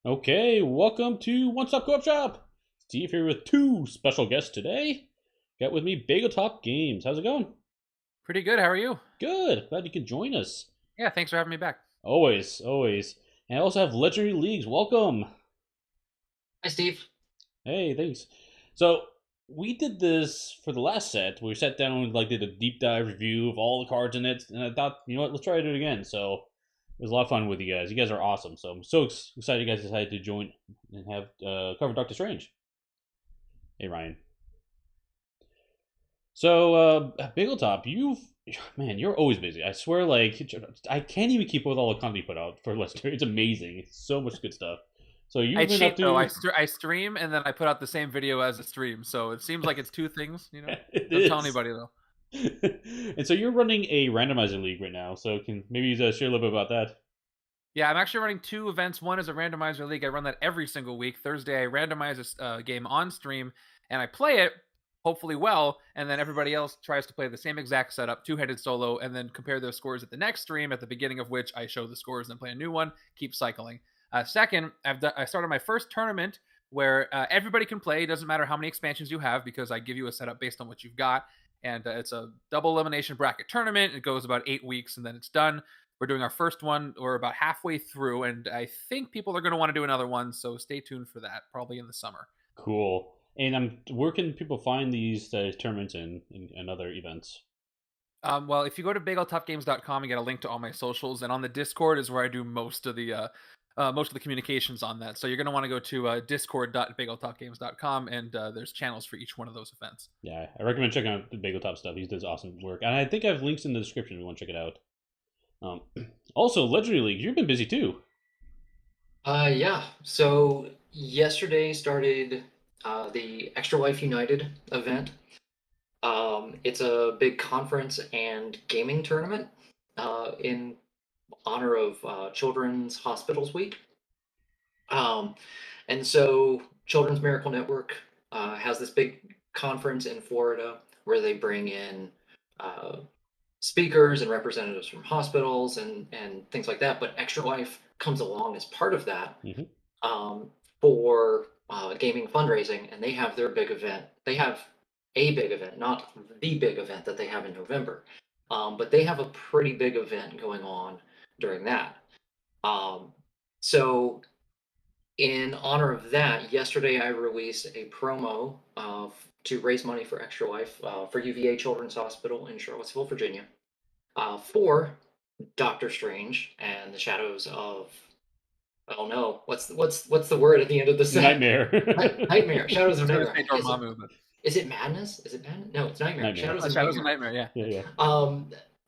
Okay, welcome to One Stop Co-op Shop. Steve here with two special guests today. Got with me Bageltop Games. How's it going? Pretty good. How are you? Good. Glad you could join us. Yeah, thanks for having me back. Always, always. And I also have Legendary Leagues. Welcome. Hi, Steve. Hey, thanks. So we did this for the last set. We sat down and did a deep dive review of all the cards in it, and I thought, you know what, let's try to do it again. So it was a lot of fun with you guys. You guys are awesome. So I'm so excited you guys decided to join and have cover Doctor Strange. Hey, Ryan. So, Bageltop, you're always busy. I swear, I can't even keep up with all the content you put out for Leicester. It's amazing. It's so much good stuff. So I you've been up cheat though. to. I stream and then I put out the same video as a stream, so it seems like it's two things. It Don't tell is. anybody though. And so you're running a randomizer league right now. So can maybe you share a little bit about that? Yeah, I'm actually running two events. One is a randomizer league. I run that every single week. Thursday, I randomize a game on stream and I play it, hopefully well, and then everybody else tries to play the same exact setup, two-headed solo, and then compare their scores at the next stream, at the beginning of which I show the scores, then play a new one, keep cycling. Second, I started my first tournament where everybody can play. It doesn't matter how many expansions you have because I give you a setup based on what you've got. And it's a double elimination bracket tournament. It goes about 8 weeks and then it's done. We're doing our first one. We're about halfway through, and I think people are going to want to do another one. So stay tuned for that, probably in the summer. Cool. And where can people find these tournaments and other events? Well, if you go to bageltopgames.com and get a link to all my socials, and on the Discord is where I do most of the communications on that. So you're going to want to go to discord.bageltopgames.com, and there's channels for each one of those events. Yeah, I recommend checking out the Bageltop stuff. He does awesome work, and I think I have links in the description if you want to check it out. Um, Also, Legendary League, you've been busy too. Yeah. So yesterday started the Extra Life United event. It's a big conference and gaming tournament in honor of Children's Hospitals Week. Um, and so Children's Miracle Network has this big conference in Florida where they bring in uh, speakers and representatives from hospitals and things like that. But Extra Life comes along as part of that Hmm. um, for gaming fundraising, and they have their big event. They have a big event, not the big event that they have in November, but they have a pretty big event going on during that. Um, so, in honor of that, yesterday I released a promo to raise money for Extra Life for UVA Children's Hospital in Charlottesville, Virginia, for Doctor Strange and the Shadows of, oh no, what's the word at the end of the set? Nightmare. Nightmare. Shadows I of was going to Nightmare. say Dormammu, but Is it Madness? Is it Madness? No, it's Nightmare. Nightmare. Shadows of Shadows of Nightmare. Nightmare, yeah. Yeah, yeah.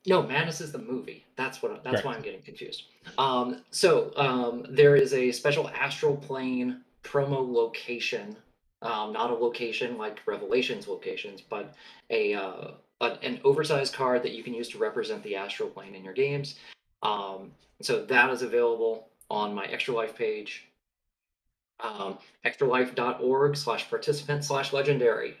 No, Madness is the movie. That's why Correct. I'm getting confused. There is a special astral plane promo location. Not a location like Revelations locations, but an oversized card that you can use to represent the astral plane in your games. So that is available on my Extra Life page, extralife.org/participant/legendary.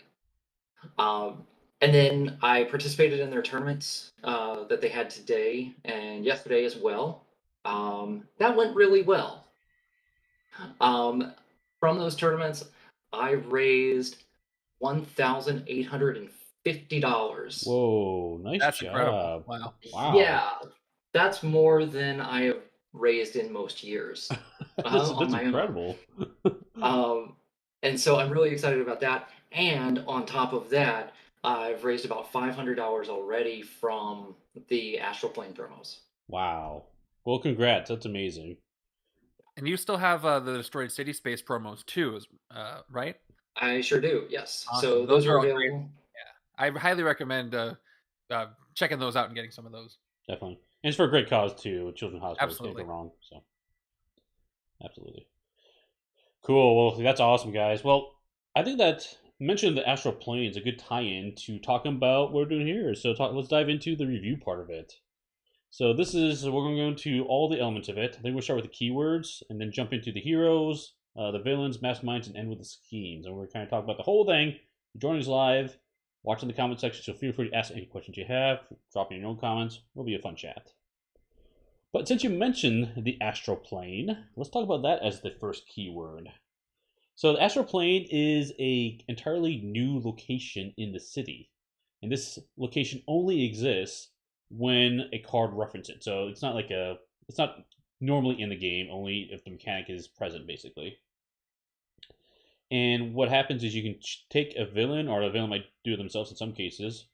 Um, and then I participated in their tournaments that they had today and yesterday as well. That went really well. From those tournaments, I raised $1,850. Whoa, nice That's incredible. job. Wow. Wow. Yeah, that's more than I have raised in most years on That's my own. incredible. Um, and so I'm really excited about that. And on top of that, I've raised about $500 already from the Astral Plane promos. Wow. Well, congrats. That's amazing. And you still have the Destroyed City Space promos too, right? I sure do, yes. Awesome. So Those those are are all great. available. I highly recommend checking those out and getting some of those. Definitely. And it's for a great cause too. Children's hospitals can't go Absolutely. wrong. So absolutely. Cool. Well, that's awesome, guys. Well, I think that mentioning the astral plane is a good tie-in to talking about what we're doing here. So let's dive into the review part of it. So we're going to go into all the elements of it. I think we'll start with the keywords and then jump into the heroes, the villains, masterminds, and end with the schemes. And we're kind of talk about the whole thing. Join us live, watch in the comment section. So feel free to ask any questions you have. Drop in your own comments. It'll be a fun chat. But since you mentioned the astral plane, let's talk about that as the first keyword. So the astral plane is a entirely new location in the city, and this location only exists when a card references it. So it's not normally in the game, only if the mechanic is present, basically. And what happens is you can take a villain, or a villain might do it themselves in some cases,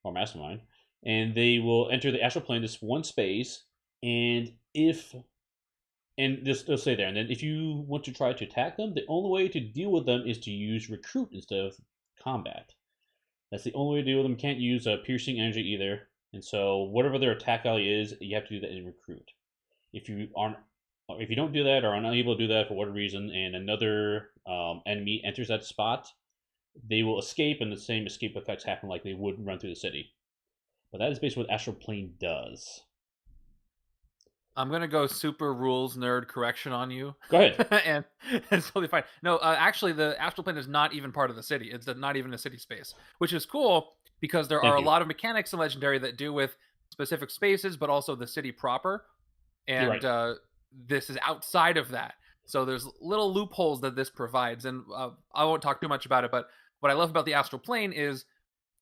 or Mastermind, and they will enter the astral plane, this one space, and if and just they'll stay there. And then if you want to try to attack them, the only way to deal with them is to use recruit instead of combat. That's the only way to deal with them. You can't use piercing energy either. And so whatever their attack value is, you have to do that in recruit. If you aren't, if you don't do that or are unable to do that for whatever reason, and another enemy enters that spot, they will escape, and the same escape effects happen like they would run through the city. But that is basically what Astral Plane does. I'm gonna go super rules nerd correction on you. Go ahead. And it's totally fine. No, actually, the astral plane is not even part of the city. It's not even a city space, which is cool because there Thank are a you. lot of mechanics in Legendary that do with specific spaces, but also the city proper. And You're this is outside of that. So there's little loopholes that this provides, and I won't talk too much about it. But what I love about the astral plane is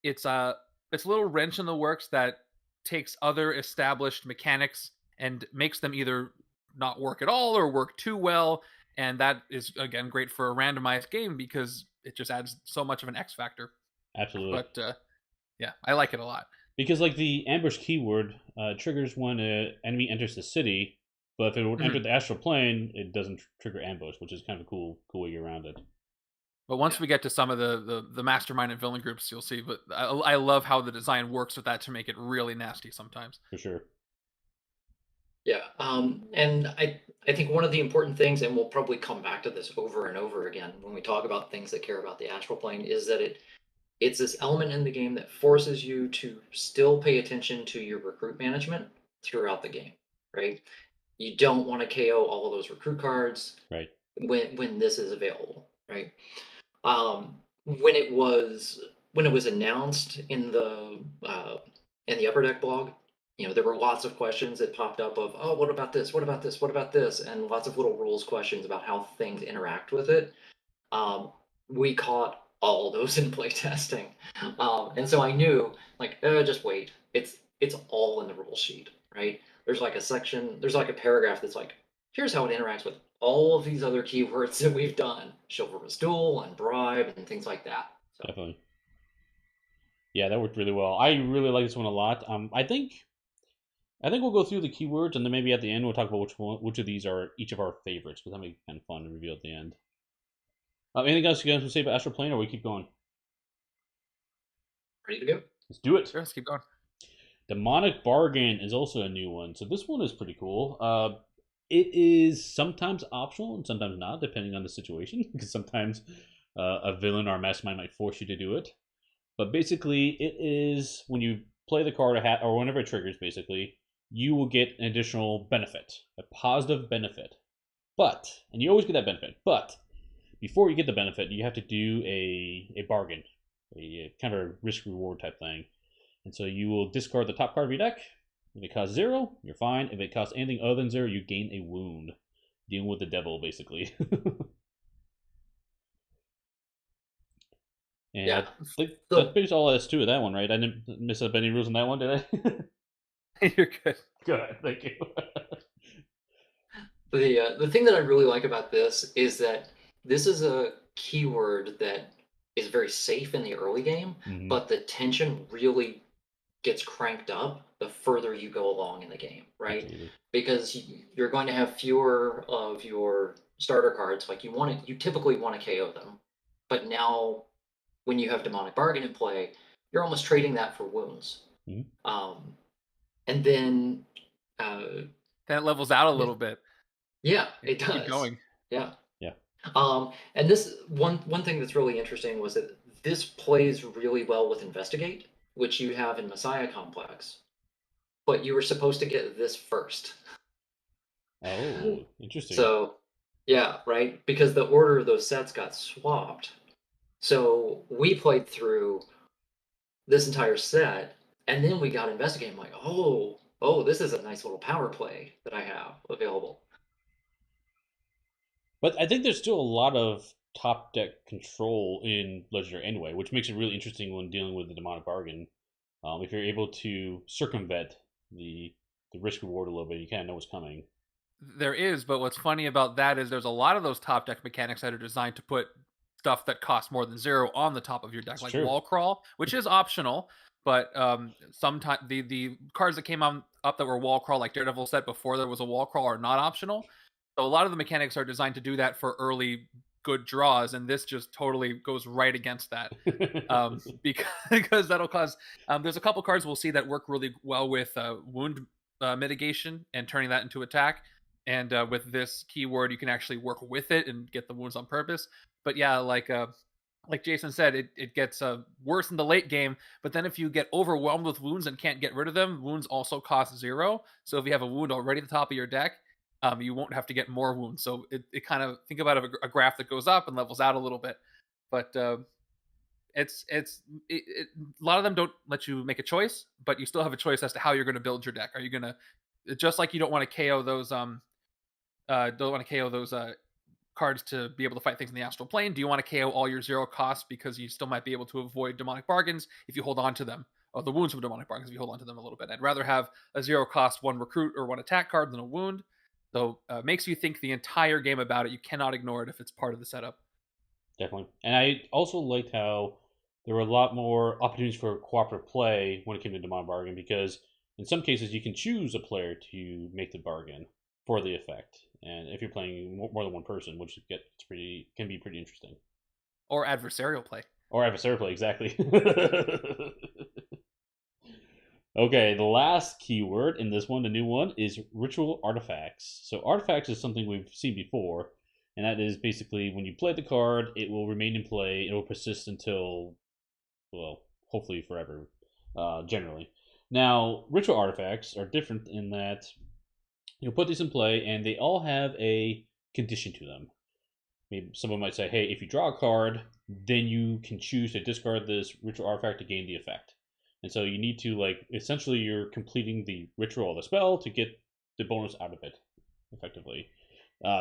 it's a little wrench in the works that takes other established mechanics and makes them either not work at all or work too well. And that is, again, great for a randomized game because it just adds so much of an X factor. Absolutely. But yeah, I like it a lot. Because like the ambush keyword triggers when an enemy enters the city, but if it would enter the astral plane, it doesn't trigger ambush, which is kind of a cool way around it. But once we get to some of the mastermind and villain groups, you'll see. But I love how the design works with that to make it really nasty sometimes. For sure. Yeah, and I think one of the important things, and we'll probably come back to this over and over again when we talk about things that care about the astral plane, is that it's this element in the game that forces you to still pay attention to your recruit management throughout the game, right? You don't want to KO all of those recruit cards Right. when this is available, right? When it was announced in the Upper Deck blog, there were lots of questions that popped up of, oh, what about this? What about this? What about this? And lots of little rules questions about how things interact with it. We caught all those in playtesting. And so I knew, like, just wait. It's all in the rule sheet, right? There's like a paragraph that's like, here's how it interacts with all of these other keywords that we've done. Chivalrous duel and bribe and things like that. So. Definitely. Yeah, that worked really well. I really like this one a lot. I think we'll go through the keywords, and then maybe at the end we'll talk about which of these are each of our favorites, because that'll be kind of fun to reveal at the end. Anything else you guys want to say about Astral Plane, or we keep going? Ready to go? Let's do it. Sure, let's keep going. Demonic Bargain is also a new one, so this one is pretty cool. It is sometimes optional and sometimes not, depending on the situation, because sometimes a villain or a mastermind might force you to do it. But basically, it is when you play the card or whenever it triggers, basically, you will get an additional benefit, a positive benefit. And you always get that benefit, but before you get the benefit, you have to do a bargain, a kind of a risk-reward type thing. And so you will discard the top card of your deck. If it costs 0, you're fine. If it costs anything other than 0, you gain a wound. Dealing with the devil, basically. And yeah. that's basically all that's to that one, right? I didn't miss up any rules on that one, did I? You're good. Good, thank you. The thing that I really like about this is that this is a keyword that is very safe in the early game, but the tension really gets cranked up the further you go along in the game, right? Absolutely. Because you're going to have fewer of your starter cards. Like you typically want to KO them, but now when you have Demonic Bargain in play, you're almost trading that for wounds. And then that levels out a little bit. Yeah, it does. Keep going. Yeah. Yeah. And this one thing that's really interesting was that this plays really well with Investigate, which you have in Messiah Complex, but you were supposed to get this first. Oh, interesting. So, yeah, right? Because the order of those sets got swapped. So we played through this entire set, and then we got Investigate. I'm like, oh, oh, this is a nice little power play that I have available. But I think there's still a lot of top deck control in Legendary anyway, which makes it really interesting when dealing with the demonic bargain. If you're able to circumvent the risk reward a little bit, you kind of know what's coming. There is, but what's funny about that is there's a lot of those top deck mechanics that are designed to put stuff that costs more than zero on the top of your deck, It's like true. wall crawl, which is optional. But sometimes the cards that came on up that were wall crawl, like Daredevil set before there was a wall crawl, are not optional. So a lot of the mechanics are designed to do that for early good draws, and this just totally goes right against that. Because that'll cause. There's a couple cards we'll see that work really well with wound mitigation and turning that into attack. And with this keyword, you can actually work with it and get the wounds on purpose. But yeah, like Jason said, it gets worse in the late game. But then if you get overwhelmed with wounds and can't get rid of them, wounds also cost zero. So if you have a wound already at the top of your deck, you won't have to get more wounds. So it kind of think about a graph that goes up and levels out a little bit. But a lot of them don't let you make a choice, but you still have a choice as to how you're going to build your deck. Are you going to, just like you don't want to KO those cards to be able to fight things in the astral plane, do you want to KO all your zero costs because you still might be able to avoid demonic bargains if you hold on to them, or the wounds of demonic bargains if you hold on to them a little bit? I'd rather have a zero cost one recruit or one attack card than a wound. So makes you think the entire game about it. You cannot ignore it if it's part of the setup. Definitely. And I also liked how there were a lot more opportunities for cooperative play when it came to demonic bargain, because in some cases you can choose a player to make the bargain for the effect, and if you're playing more than one person, which can be pretty interesting. Or adversarial play. Or adversarial play, exactly. Okay, the last keyword in this one, the new one, is ritual artifacts. So artifacts is something we've seen before, and that is basically when you play the card, it will remain in play. It will persist until, well, hopefully forever, generally. Now, ritual artifacts are different in that you'll put these in play, and they all have a condition to them. Maybe someone might say, hey, if you draw a card, then you can choose to discard this ritual artifact to gain the effect. And so you need to, like, essentially you're completing the ritual of the spell to get the bonus out of it, effectively.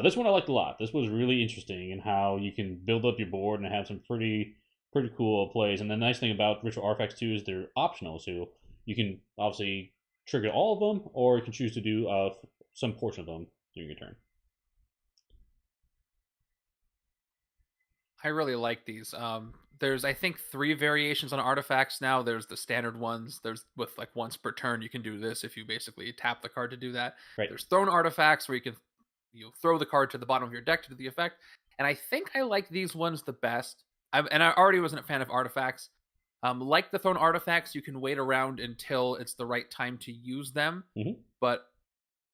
This one I liked a lot. This was really interesting in how you can build up your board and have some pretty cool plays. And the nice thing about ritual artifacts too is they're optional, so you can obviously trigger all of them, or you can choose to do some portion of them during your turn. I really like these. There's I think 3 variations on artifacts now. There's the standard ones. There's with like once per turn you can do this if you basically tap the card to do that. Right. There's thrown artifacts where you throw the card to the bottom of your deck to do the effect. And I think I like these ones the best. And I already wasn't a fan of artifacts. Like the thrown artifacts, you can wait around until it's the right time to use them. Mm-hmm. But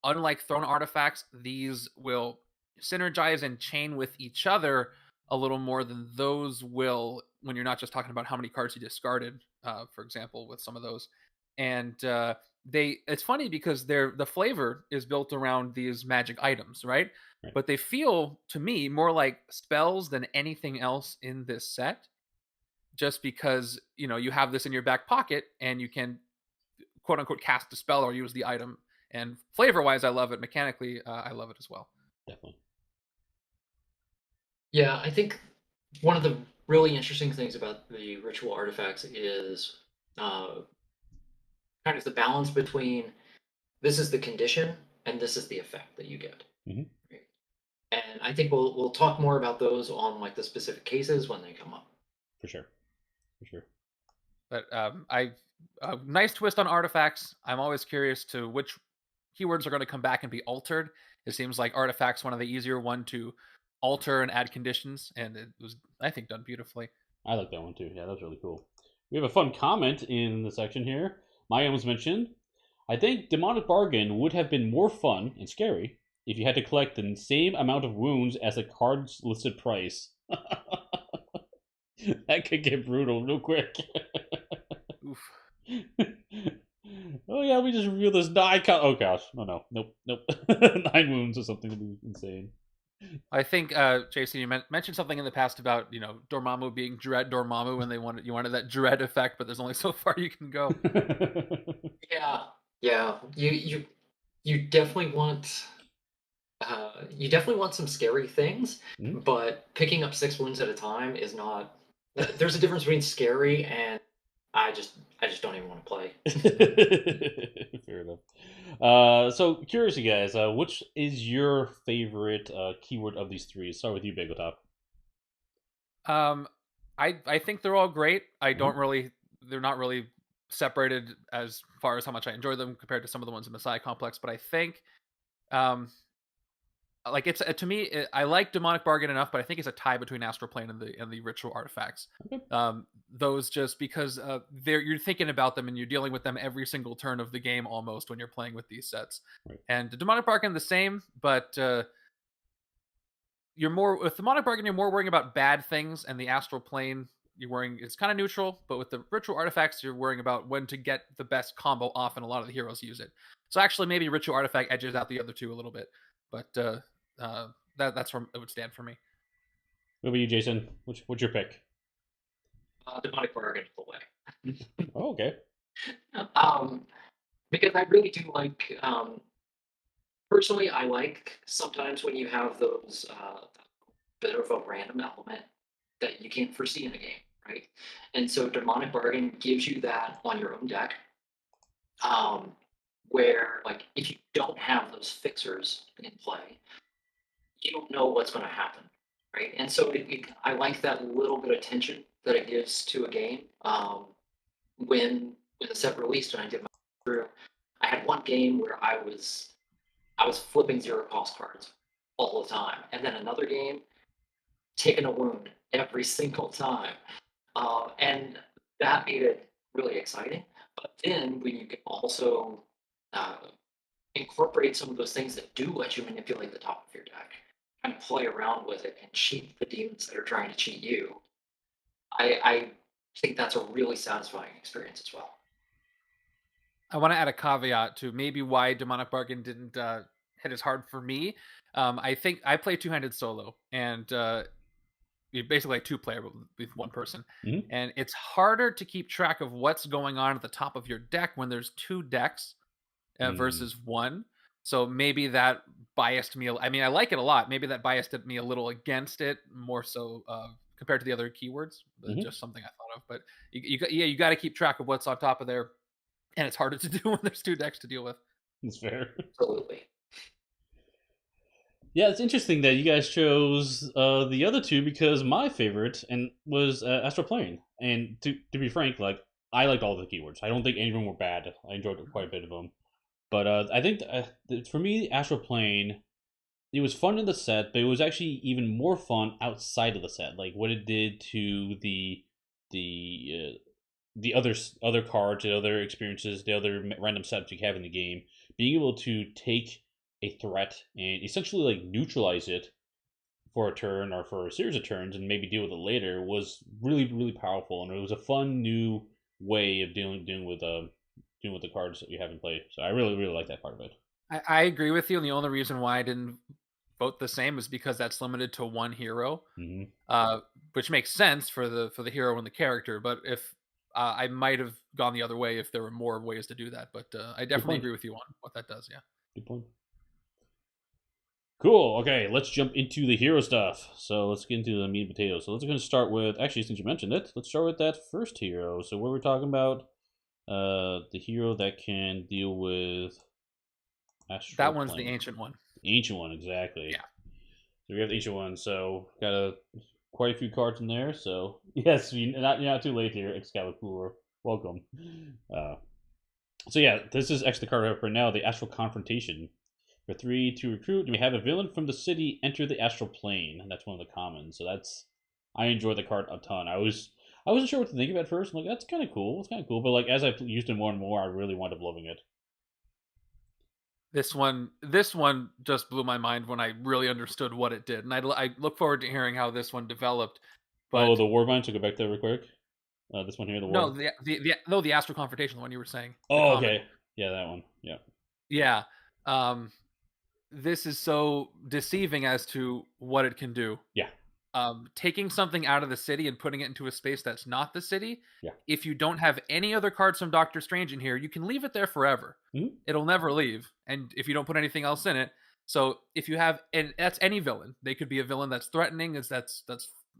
unlike thrown artifacts, these will synergize and chain with each other a little more than those will when you're not just talking about how many cards you discarded, for example, with some of those. And it's funny because the flavor is built around these magic items, right? But they feel to me more like spells than anything else in this set, just because you have this in your back pocket and you can quote unquote cast a spell or use the item. And flavor wise, I love it. Mechanically, I love it as well. Definitely. Yeah, I think one of the really interesting things about the ritual artifacts is kind of the balance between this is the condition and this is the effect that you get. Mm-hmm. Right? And I think we'll talk more about those on like the specific cases when they come up. For sure. But nice twist on artifacts. I'm always curious to which keywords are going to come back and be altered. It seems like artifacts one of the easier one to alter and add conditions, and it was, I think, done beautifully. I like that one too. Yeah, that was really cool. We have a fun comment in the section here. Maya was mentioned. I think Demonic Bargain would have been more fun and scary if you had to collect the same amount of wounds as the card's listed price. That could get brutal real quick. Oof. Oh yeah, we just revealed this die count. Oh gosh, nope. 9 wounds or something would be insane. I think Jason, you mentioned something in the past about Dormammu being Dread Dormammu, and you wanted that Dread effect, but there's only so far you can go. Yeah, Yeah, you definitely want some scary things, Mhm. but picking up 6 wounds at a time is not. There's a difference between scary and I just don't even want to play. Fair enough. So curious, you guys, which is your favorite keyword of these three? Start with you, Bageltop. Um, I think they're all great. I Mm-hmm. don't really they're not really separated as far as how much I enjoy them compared to some of the ones in the Psi complex. But I think um like it's to me I like demonic bargain enough, but I think it's a tie between astral plane and the ritual artifacts. Okay. Those just because they're you're thinking about them and you're dealing with them every single turn of the game almost when you're playing with these sets. Right. And the demonic bargain the same, but you're more with the demonic bargain you're more worrying about bad things, and the astral plane you're worrying it's kind of neutral, but with the ritual artifacts you're worrying about when to get the best combo off, and a lot of the heroes use it. So actually maybe ritual artifact edges out the other two a little bit, but that's where it would stand for me. What about you, Jason? What's your pick? Demonic bargain the way. Oh, okay. um, because I really do like. Personally, I like sometimes when you have those bit of a random element that you can't foresee in a game, right? And so demonic bargain gives you that on your own deck, um, where like if you don't have those fixers in play, you don't know what's going to happen, right? And so I like that little bit of tension that it gives to a game. When the set released and I did my through, I had one game where I was flipping zero cost cards all the time, and then another game taking a wound every single time, and that made it really exciting. But then when you can also uh, incorporate some of those things that do let you manipulate the top of your deck, and play around with it and cheat the demons that are trying to cheat you, I think that's a really satisfying experience as well. I want to add a caveat to maybe why demonic bargain didn't hit as hard for me. I think I play two-handed solo, and you're basically like two player with one person, Mm-hmm. and it's harder to keep track of what's going on at the top of your deck when there's two decks Mm-hmm. versus one. So maybe that biased me. I mean, I like it a lot. Maybe that biased me a little against it more so compared to the other keywords. Mm-hmm. Just something I thought of. But you got to keep track of what's on top of there, and it's harder to do when there's two decks to deal with. That's fair. Absolutely. Yeah, it's interesting that you guys chose the other two because my favorite and was Astral Plane. And to be frank, like I liked all the keywords. I don't think any of them were bad. I enjoyed quite a bit of them. But I think for me, Astral Plane, it was fun in the set, but it was actually even more fun outside of the set. Like what it did to the the other cards, the other experiences, the other random setups you have in the game, being able to take a threat and essentially like neutralize it for a turn or for a series of turns and maybe deal with it later was really powerful, and it was a fun new way of dealing with the cards that you have in play. So I really like that part of it. I agree with you, and the only reason why I didn't vote the same is because that's limited to one hero, Mm-hmm. uh, which makes sense for the hero and the character. But if I might have gone the other way if there were more ways to do that. But I Good definitely point. agree with you on what that does. Yeah. Good point. Cool. Okay, let's jump into the hero stuff. So let's get into the meat and potatoes. So let's going to start with actually since you mentioned it, let's start with that first hero. So what we're talking about, the hero that can deal with astral That one's the plane. ancient one. The ancient one, exactly. Yeah. So we have the ancient one. So got quite a few cards in there. So yes, you're not too late here, Excalibur. Welcome. Uh, so yeah, this is actually the card I have for now, the Astral Confrontation. For 3 to recruit, we have a villain from the city enter the astral plane, and that's one of the commons. So that's I enjoy the card a ton. I wasn't sure what to think of it at first. I'm like, that's kind of cool. It's kind of cool, but like as I've used it more and more, I really wound up loving it. This one just blew my mind when I really understood what it did, and I look forward to hearing how this one developed. Oh, But the Warbind. So go back there real quick. This one here, the no, War. the astral confrontation, the one you were saying, the Oh, common. okay. Yeah, that one. Yeah. Yeah. Um, this is so deceiving as to what it can do. Yeah. taking something out of the city and putting it into a space that's not the city. Yeah. If you don't have any other cards from Doctor Strange in here, you can leave it there forever. Mhm. It'll never leave. And if you don't put anything else in it, so if you have, and that's any villain, they could be a villain that's threatening, that's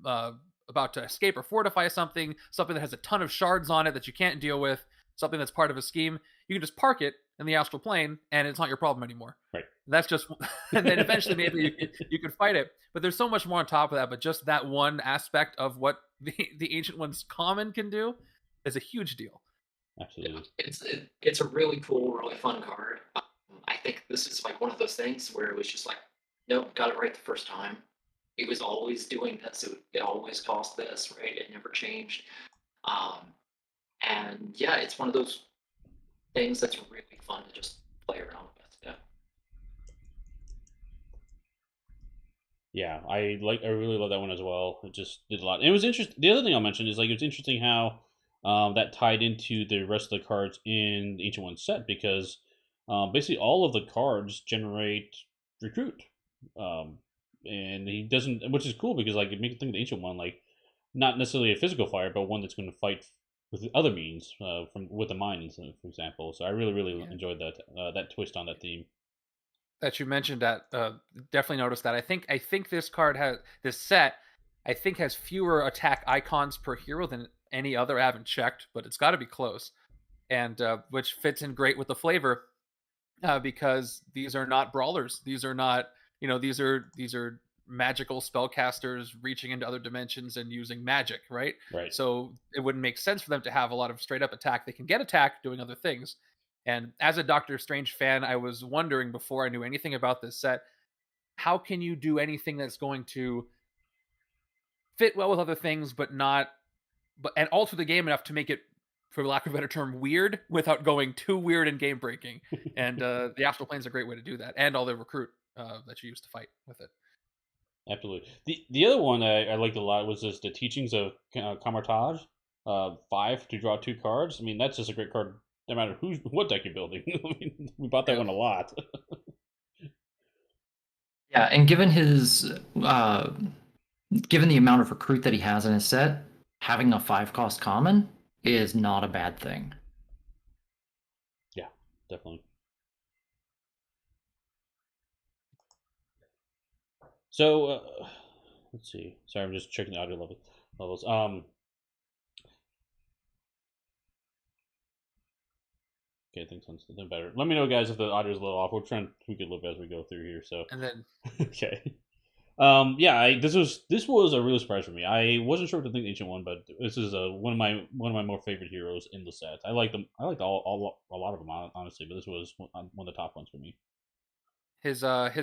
uh, about to escape or fortify something, something that has a ton of shards on it that you can't deal with, something that's part of a scheme. You can just park it in the astral plane, and it's not your problem anymore. Right. That's just, and then eventually maybe you could fight it. But there's so much more on top of that. But just that one aspect of what the Ancient One's common can do is a huge deal. Absolutely. It's a really cool, really fun card. I think this is like one of those things where it was just like, nope, got it right the first time. It was always doing this. It always cost this, right? It never changed. And yeah, it's one of those things that's really fun to just play around with. Yeah. Yeah, I really love that one as well. It just did a lot. And it was interesting. The other thing I'll mention is like it's interesting how that tied into the rest of the cards in the Ancient One set because basically all of the cards generate recruit, and he doesn't, which is cool because like it makes you think of the Ancient One like not necessarily a physical fire, but one that's going to fight with other means, from with the minds, for example. So I really enjoyed that twist on that theme. That you mentioned that, definitely noticed that. I think this card has this set. I think has fewer attack icons per hero than any other. I haven't checked, but it's got to be close, and which fits in great with the flavor, because these are not brawlers. These are not, these are magical spellcasters reaching into other dimensions and using magic, right? Right. So it wouldn't make sense for them to have a lot of straight up attack. They can get attack doing other things. And as a Doctor Strange fan, I was wondering before I knew anything about this set, how can you do anything that's going to fit well with other things, but not, and alter the game enough to make it, for lack of a better term, weird without going too weird and game breaking. And the Astral Plane's a great way to do that, and all the recruit that you use to fight with it. Absolutely. The other one I liked a lot was just the teachings of Camartage. 5 to draw 2 cards. I mean, that's just a great card no matter what deck you're building. I mean, we bought that one a lot. Yeah, and given given the amount of recruit that he has in his set, having a 5-cost common is not a bad thing. Yeah, definitely. So let's see. Sorry, I'm just checking the audio levels. Okay, I think something better. Let me know, guys, if the audio is a little off. We're trying to tweak it a little bit as we go through here. So And then okay. Yeah, this was a real surprise for me. I wasn't sure what to think of the Ancient One, but this is one of my more favorite heroes in the set. I like them. I liked a lot of them, honestly, but this was one of the top ones for me. his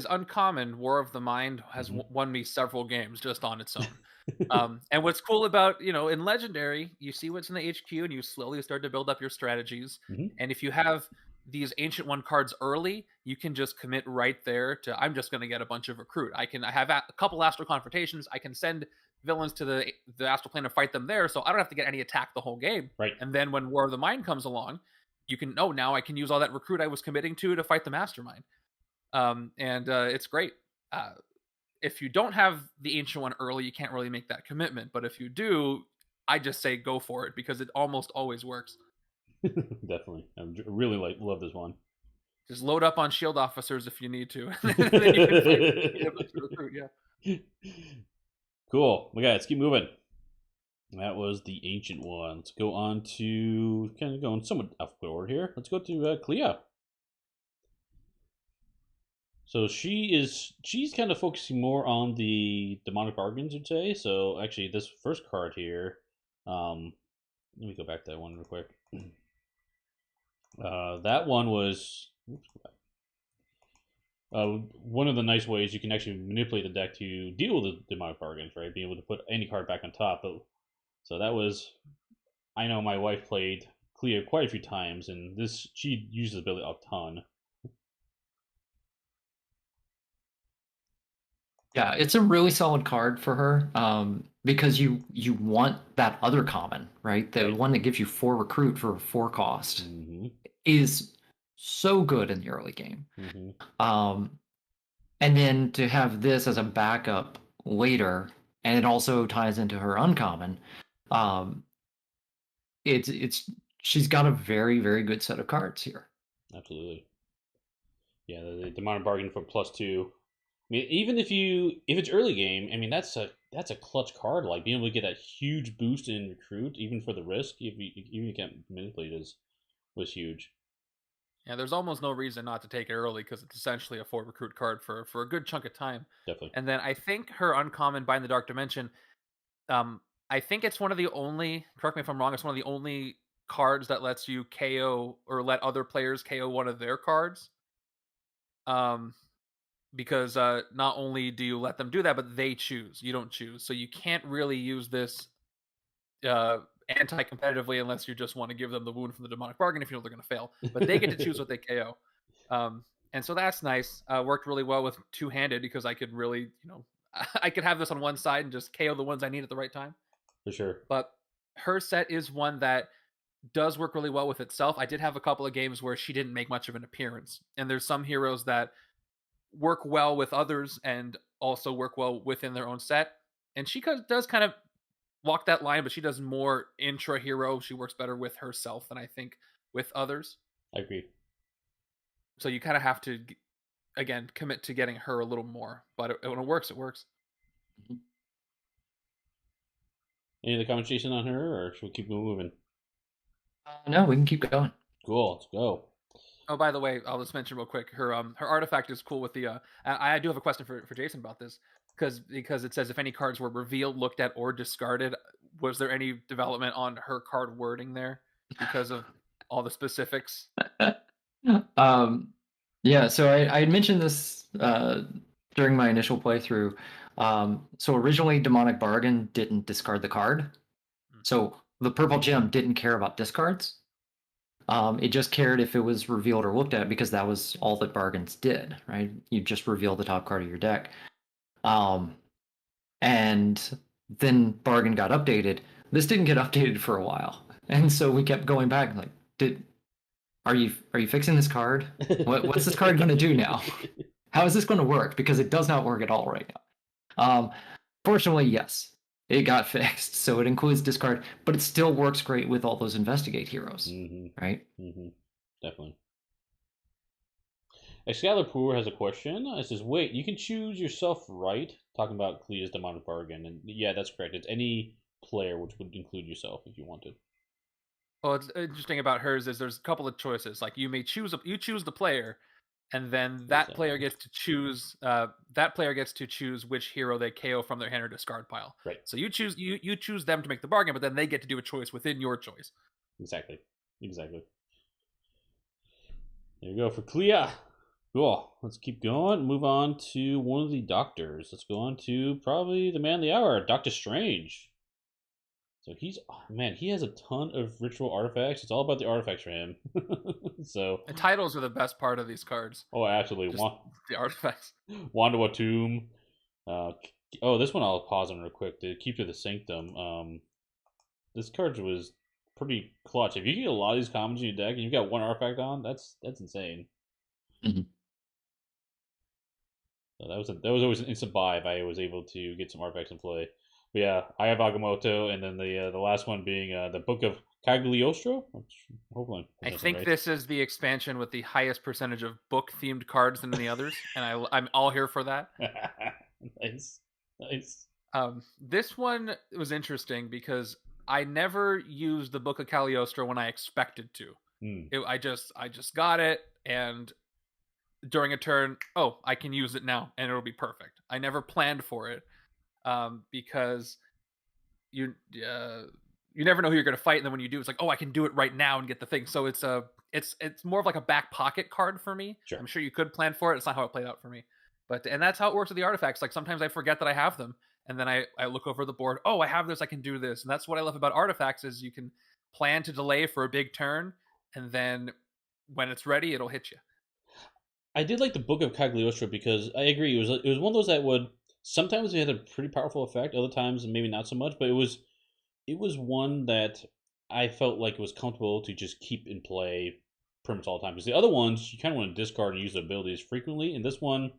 uncommon War of the Mind has won me several games just on its own. And what's cool about, in Legendary, you see what's in the HQ and you slowly start to build up your strategies. And if you have these Ancient One cards early, you can just commit right there to, I'm just going to get a bunch of recruit. I have a couple Astral Confrontations. I can send villains to the Astral Plane and fight them there, so I don't have to get any attack the whole game. Right. And then when War of the Mind comes along, you can, now I can use all that recruit I was committing to fight the Mastermind. And it's great. If you don't have the Ancient One early, you can't really make that commitment. But if you do, I just say go for it because it almost always works. Definitely, I really love this one. Just load up on shield officers if you need to. Then you can fight, recruit, yeah. Cool. Okay, let's keep moving. That was the Ancient One. Let's go on to kind of going somewhat alphabetical order here. Let's go to Clea. So she's kind of focusing more on the demonic bargains, you'd say. So actually, this first card here, let me go back to that one real quick. That one was one of the nice ways you can actually manipulate the deck to deal with the demonic bargains, right? Being able to put any card back on top. So that was, I know my wife played Clea quite a few times, and she uses the ability a ton. Yeah, it's a really solid card for her, because you want that other common, right? The one that gives you 4 recruit for 4 cost is so good in the early game. And then to have this as a backup later and it also ties into her uncommon. Um, it's she's got a very, very good set of cards here. Absolutely. Yeah, the modern bargain for +2. I mean, even if it's early game, I mean that's a clutch card. Like being able to get a huge boost in recruit, even for the risk, if you can't manipulate is was huge. Yeah, there's almost no reason not to take it early because it's essentially a 4 recruit card for a good chunk of time. Definitely. And then I think her uncommon Bind the Dark Dimension, um, I think it's one of the only, correct me if I'm wrong, it's one of the only cards that lets you KO or let other players KO one of their cards. Um, because not only do you let them do that, but they choose. You don't choose. So you can't really use this uh, anti-competitively unless you just want to give them the wound from the demonic bargain if you know they're going to fail. But they get to choose what they KO, and so that's nice. Worked really well with two-handed because I could really, I could have this on one side and just KO the ones I need at the right time. For sure. But her set is one that does work really well with itself. I did have a couple of games where she didn't make much of an appearance, and there's some heroes that work well with others and also work well within their own set. And she does kind of walk that line, but she does more intra hero. She works better with herself than I think with others. I agree. So you kind of have to, again, commit to getting her a little more. But when it works, it works. Any other comments, Jason, on her, or should we keep moving? No, we can keep going. Cool. Let's go. Oh, by the way, I'll just mention real quick. Her artifact is cool with the. I do have a question for Jason about this because it says if any cards were revealed, looked at, or discarded. Was there any development on her card wording there because of all the specifics? Yeah, so I had mentioned this during my initial playthrough. So originally, Demonic Bargain didn't discard the card. So the purple gem didn't care about discards. It just cared if it was revealed or looked at because that was all that bargains did, right? You just reveal the top card of your deck. And then bargain got updated. This didn't get updated for a while, and so we kept going back like, are you fixing this card? What's this card going to do now? How is this going to work? Because it does not work at all right now. Fortunately, yes, it got fixed, so it includes discard, but it still works great with all those investigate heroes, right? Definitely. Excalar Poor has a question. It says, "Wait, you can choose yourself, right?" Talking about Clea's demonic bargain, and yeah, that's correct. It's any player, which would include yourself if you wanted. Well, it's interesting about hers is there's a couple of choices. Like you may choose you choose the player, and then that player gets to choose which hero they KO from their hand or discard pile. Right. So you choose them to make the bargain, but then they get to do a choice within your choice. Exactly. There you go for Clea. Cool. Let's keep going. Move on to one of the doctors. Let's go on to probably the man of the hour, Doctor Strange. So he has a ton of ritual artifacts. It's all about the artifacts for him. So the titles are the best part of these cards. Oh, absolutely. The artifacts. Wanda Watum. This one I'll pause on real quick to keep to the Sanctum. This card was pretty clutch. If you get a lot of these commons in your deck and you've got one artifact on, that's insane. So that was always an instant buy if I was able to get some artifacts in play. But yeah, I have Agamotto, and then the last one being the Book of Cagliostro. Hopefully, I think this is the expansion with the highest percentage of book-themed cards than any others, and I'm all here for that. Nice. This one was interesting because I never used the Book of Cagliostro when I expected to. I just got it, and during a turn, I can use it now, and it'll be perfect. I never planned for it. Because you never know who you're going to fight, and then when you do, it's like, I can do it right now and get the thing. So it's more of like a back pocket card for me. Sure. I'm sure you could plan for it. It's not how it played out for me, and that's how it works with the artifacts. Like sometimes I forget that I have them, and then I look over the board. I have this. I can do this, and that's what I love about artifacts is you can plan to delay for a big turn, and then when it's ready, it'll hit you. I did like the Book of Cagliostro because I agree. It was one of those that would. Sometimes it had a pretty powerful effect. Other times, maybe not so much. But it was one that I felt like it was comfortable to just keep in play pretty much all the time. Because the other ones, you kind of want to discard and use the abilities frequently. And this one,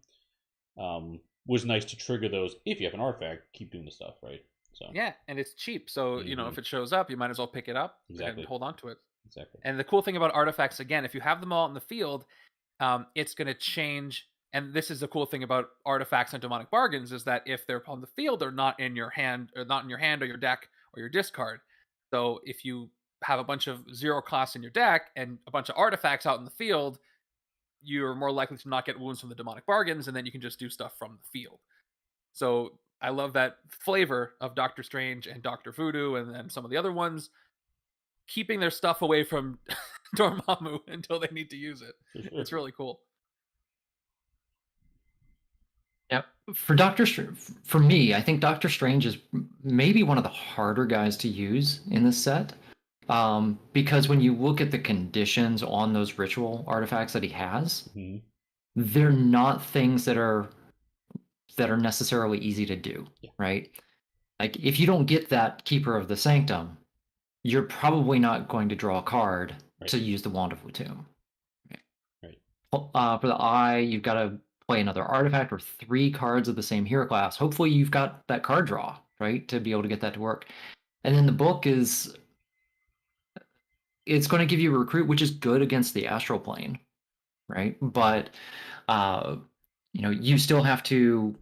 was nice to trigger those if you have an artifact. Keep doing the stuff, right? So Yeah, and it's cheap, so you know Mhm. if it shows up, you might as well pick it up and Exactly. hold on to it. Exactly. And the cool thing about artifacts, again, if you have them all in the field, it's going to change. And this is the cool thing about artifacts and demonic bargains is that if they're on the field, they're not in your hand, or not in your hand or your deck or your discard. So if you have a bunch of 0 costs in your deck and a bunch of artifacts out in the field, you're more likely to not get wounds from the demonic bargains, and then you can just do stuff from the field. So I love that flavor of Doctor Strange and Doctor Voodoo and then some of the other ones keeping their stuff away from Dormammu until they need to use it. For sure. It's really cool. Yeah, for me, I think Doctor Strange is maybe one of the harder guys to use in this set. Because when you look at the conditions on those ritual artifacts that he has, Mhm. they're not things that are necessarily easy to do, Yeah. right? Like if you don't get that Keeper of the Sanctum, you're probably not going to draw a card Right. to use the Wand of Watum. Right. For the eye, you've got to play another artifact or 3 cards of the same hero class. Hopefully you've got that card draw, right, to be able to get that to work. And then the book it's going to give you a recruit, which is good against the astral plane, right? But you still have to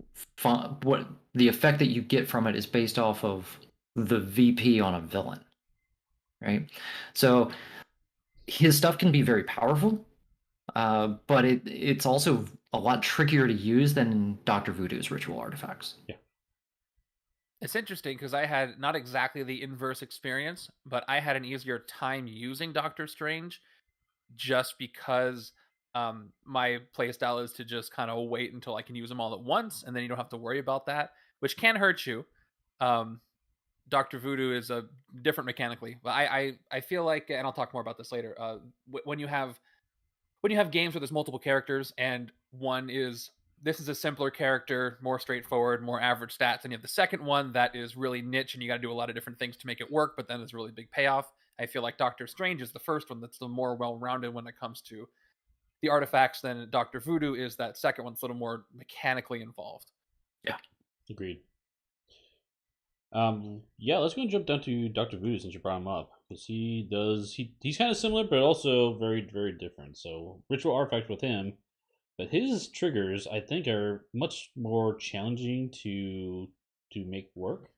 what the effect that you get from it is based off of the VP on a villain, right? So his stuff can be very powerful, but it's also a lot trickier to use than Dr. Voodoo's ritual artifacts. Yeah. It's interesting because I had not exactly the inverse experience, but I had an easier time using Doctor Strange just because my playstyle is to just kind of wait until I can use them all at once, and then you don't have to worry about that, which can hurt you. Doctor Voodoo is a different mechanically, but I feel like, and I'll talk more about this later. When you have games where there's multiple characters and one is this is a simpler character, more straightforward, more average stats, and you have the second one that is really niche and you got to do a lot of different things to make it work, but then there's a really big payoff. I feel like Doctor Strange is the first one that's the more well-rounded when it comes to the artifacts. Then Doctor Voodoo is that second one that's a little more mechanically involved. Yeah, agreed. Yeah, let's go and jump down to Dr. Voodoo since you brought him up, because he's kind of similar, but also very, very different. So ritual artifact with him, but his triggers I think are much more challenging to make work.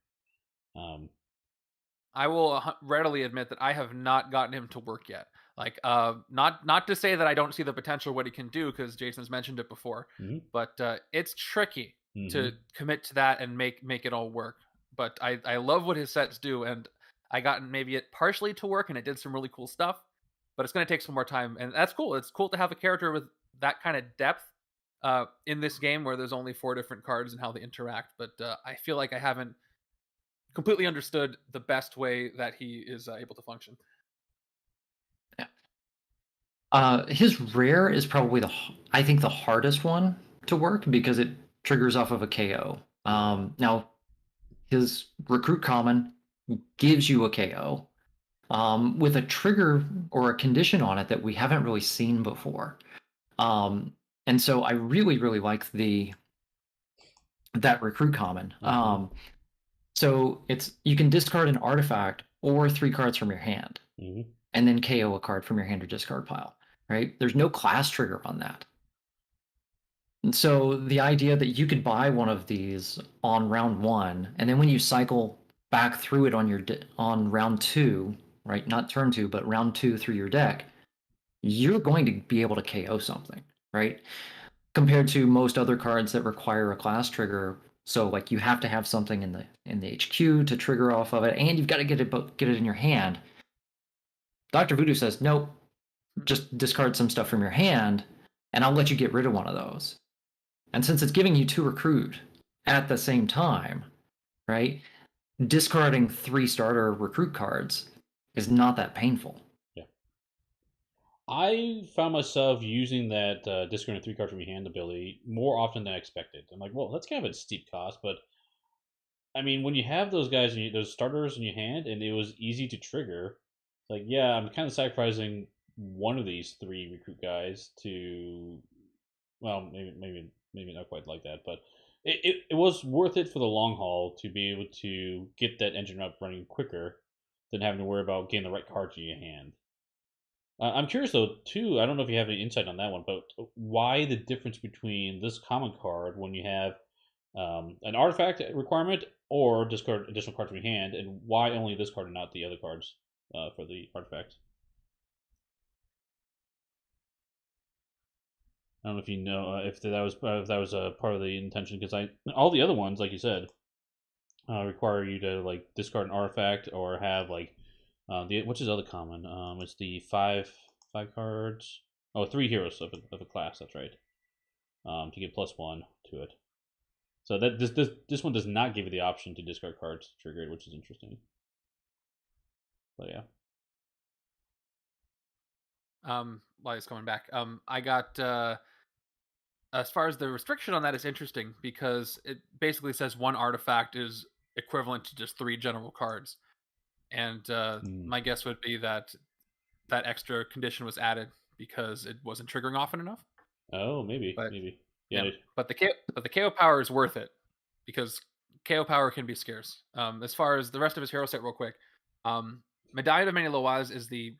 I will readily admit that I have not gotten him to work yet. Like, not to say that I don't see the potential of what he can do, because Jason's mentioned it before, but it's tricky to commit to that and make it all work. But I love what his sets do, and I gotten maybe it partially to work, and it did some really cool stuff. But it's going to take some more time, and that's cool. It's cool to have a character with that kind of depth in this game, where there's only 4 different cards and how they interact. But I feel like I haven't completely understood the best way that he is able to function. Yeah. His rare is probably I think the hardest one to work because it triggers off of a KO. Now, his recruit common gives you a KO with a trigger or a condition on it that we haven't really seen before. And so I really, really like that recruit common. So you can discard an artifact or 3 cards from your hand, and then KO a card from your hand or discard pile. Right? There's no class trigger on that. And so the idea that you could buy one of these on round 1, and then when you cycle back through it on round 2, right? Not turn 2, but round 2 through your deck, you're going to be able to KO something, right? Compared to most other cards that require a class trigger. So like you have to have something in the HQ to trigger off of it, and you've got to get it in your hand. Dr. Voodoo says, nope, just discard some stuff from your hand, and I'll let you get rid of one of those. And since it's giving you 2 recruit at the same time, right? Discarding 3 starter recruit cards is not that painful. Yeah. I found myself using that discarding 3 cards from your hand ability more often than I expected. I'm like, well, that's kind of a steep cost, but I mean, when you have those guys, those starters in your hand, and it was easy to trigger, like, yeah, I'm kind of sacrificing one of these 3 recruit guys to, well, maybe not quite like that, but it was worth it for the long haul to be able to get that engine up running quicker than having to worry about getting the right cards in your hand. I'm curious though too. I don't know if you have any insight on that one, but why the difference between this common card when you have an artifact requirement or discard additional cards from your hand, and why only this card and not the other cards for the artifact? I don't know if you know if that was a part of the intention, because all the other ones, like you said, require you to like discard an artifact or have like the which is other common. It's the five cards. Oh, 3 heroes of a class. That's right. To get +1 to it. So that this one does not give you the option to discard cards to trigger it, which is interesting. But yeah. While he's coming back, I got as far as the restriction on that is interesting because it basically says one artifact is equivalent to just 3 general cards, and my guess would be that that extra condition was added because it wasn't triggering often enough. Oh, maybe. Yeah. But the KO power is worth it because KO power can be scarce. As far as the rest of his hero set, real quick, Medallion of Many Loas is the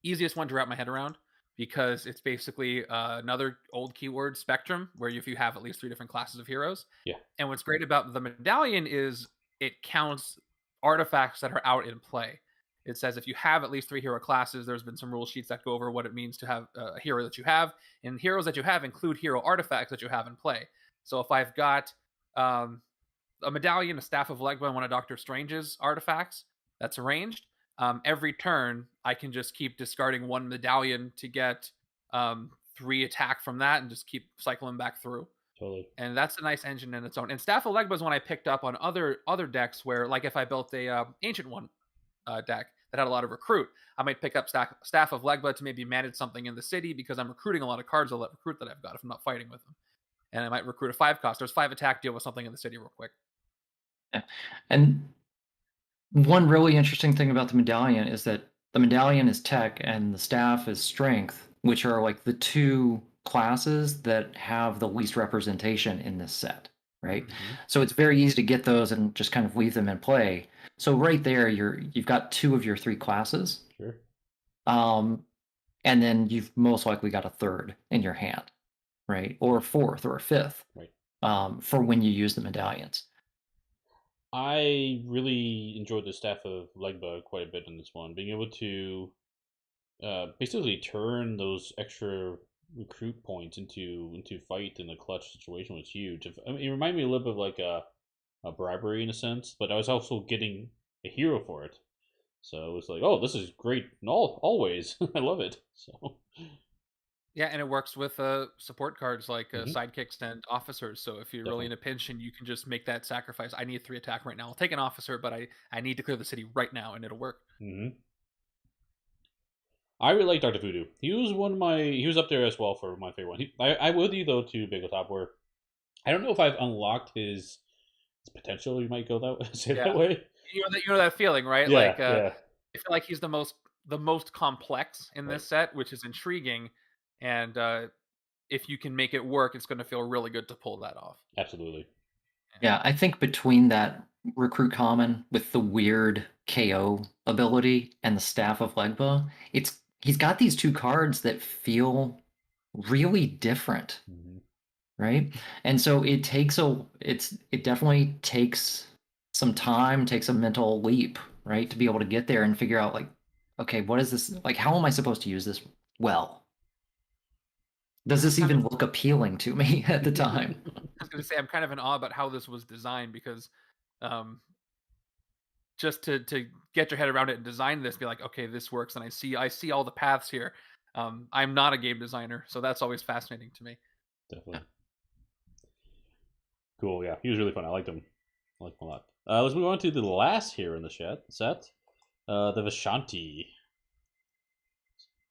easiest one to wrap my head around because it's basically another old keyword spectrum where if you have at least 3 different classes of heroes. Yeah. And what's great about the medallion is it counts artifacts that are out in play. It says if you have at least 3 hero classes, there's been some rule sheets that go over what it means to have a hero that you have, and heroes that you have include hero artifacts that you have in play. So if I've got a medallion, a staff of Legba, and one of Doctor Strange's artifacts that's arranged, every turn I can just keep discarding 1 medallion to get 3 attack from that and just keep cycling back through. Totally. And that's a nice engine in its own. And Staff of Legba is one I picked up on other decks where, like, if I built a Ancient One deck that had a lot of recruit, I might pick up Staff of Legba to maybe manage something in the city because I'm recruiting a lot of cards. I'll let recruit that I've got if I'm not fighting with them, and I might recruit a 5 cost. There's 5 attack, deal with something in the city real quick. Yeah. And one really interesting thing about the medallion is that the medallion is tech and the staff is strength, which are like the 2 classes that have the least representation in this set, right? Mm-hmm. So it's very easy to get those and just kind of leave them in play. So right there, you've got 2 of your 3 classes. Sure. And then you've most likely got a 3rd in your hand, right? Or a 4th or a 5th, right? For when you use the medallions. I really enjoyed the Staff of Legba quite a bit in this one. Being able to basically turn those extra recruit points into fight in a clutch situation was huge. I mean, it reminded me a little bit of like a bribery in a sense, but I was also getting a hero for it. So it was like, oh, this is great always. I love it. So yeah, and it works with support cards like sidekicks and officers. So if you're really in a pinch and you can just make that sacrifice, I need 3 attack right now. I'll take an officer, but I need to clear the city right now, and it'll work. Mm-hmm. I really like Dr. Voodoo. He was up there as well for my favorite one. I with you though to Bageltop, where I don't know if I've unlocked his potential. You might go that way. You know that feeling, right? Yeah, like yeah. I feel like he's the most complex in this set, which is intriguing. And if you can make it work, it's going to feel really good to pull that off. Absolutely. Yeah, I think between that recruit common with the weird KO ability and the Staff of Legba, he's got these 2 cards that feel really different, right? And so it definitely takes some time, takes a mental leap, right, to be able to get there and figure out like, okay, what is this? Like, how am I supposed to use this well? Does this even look appealing to me at the time? I was going to say, I'm kind of in awe about how this was designed because just to get your head around it and design this, be like, okay, this works, and I see all the paths here. I'm not a game designer, so that's always fascinating to me. Definitely. Cool, yeah. He was really fun. I liked him. I liked him a lot. Let's move on to the last here in the set. The Vishanti.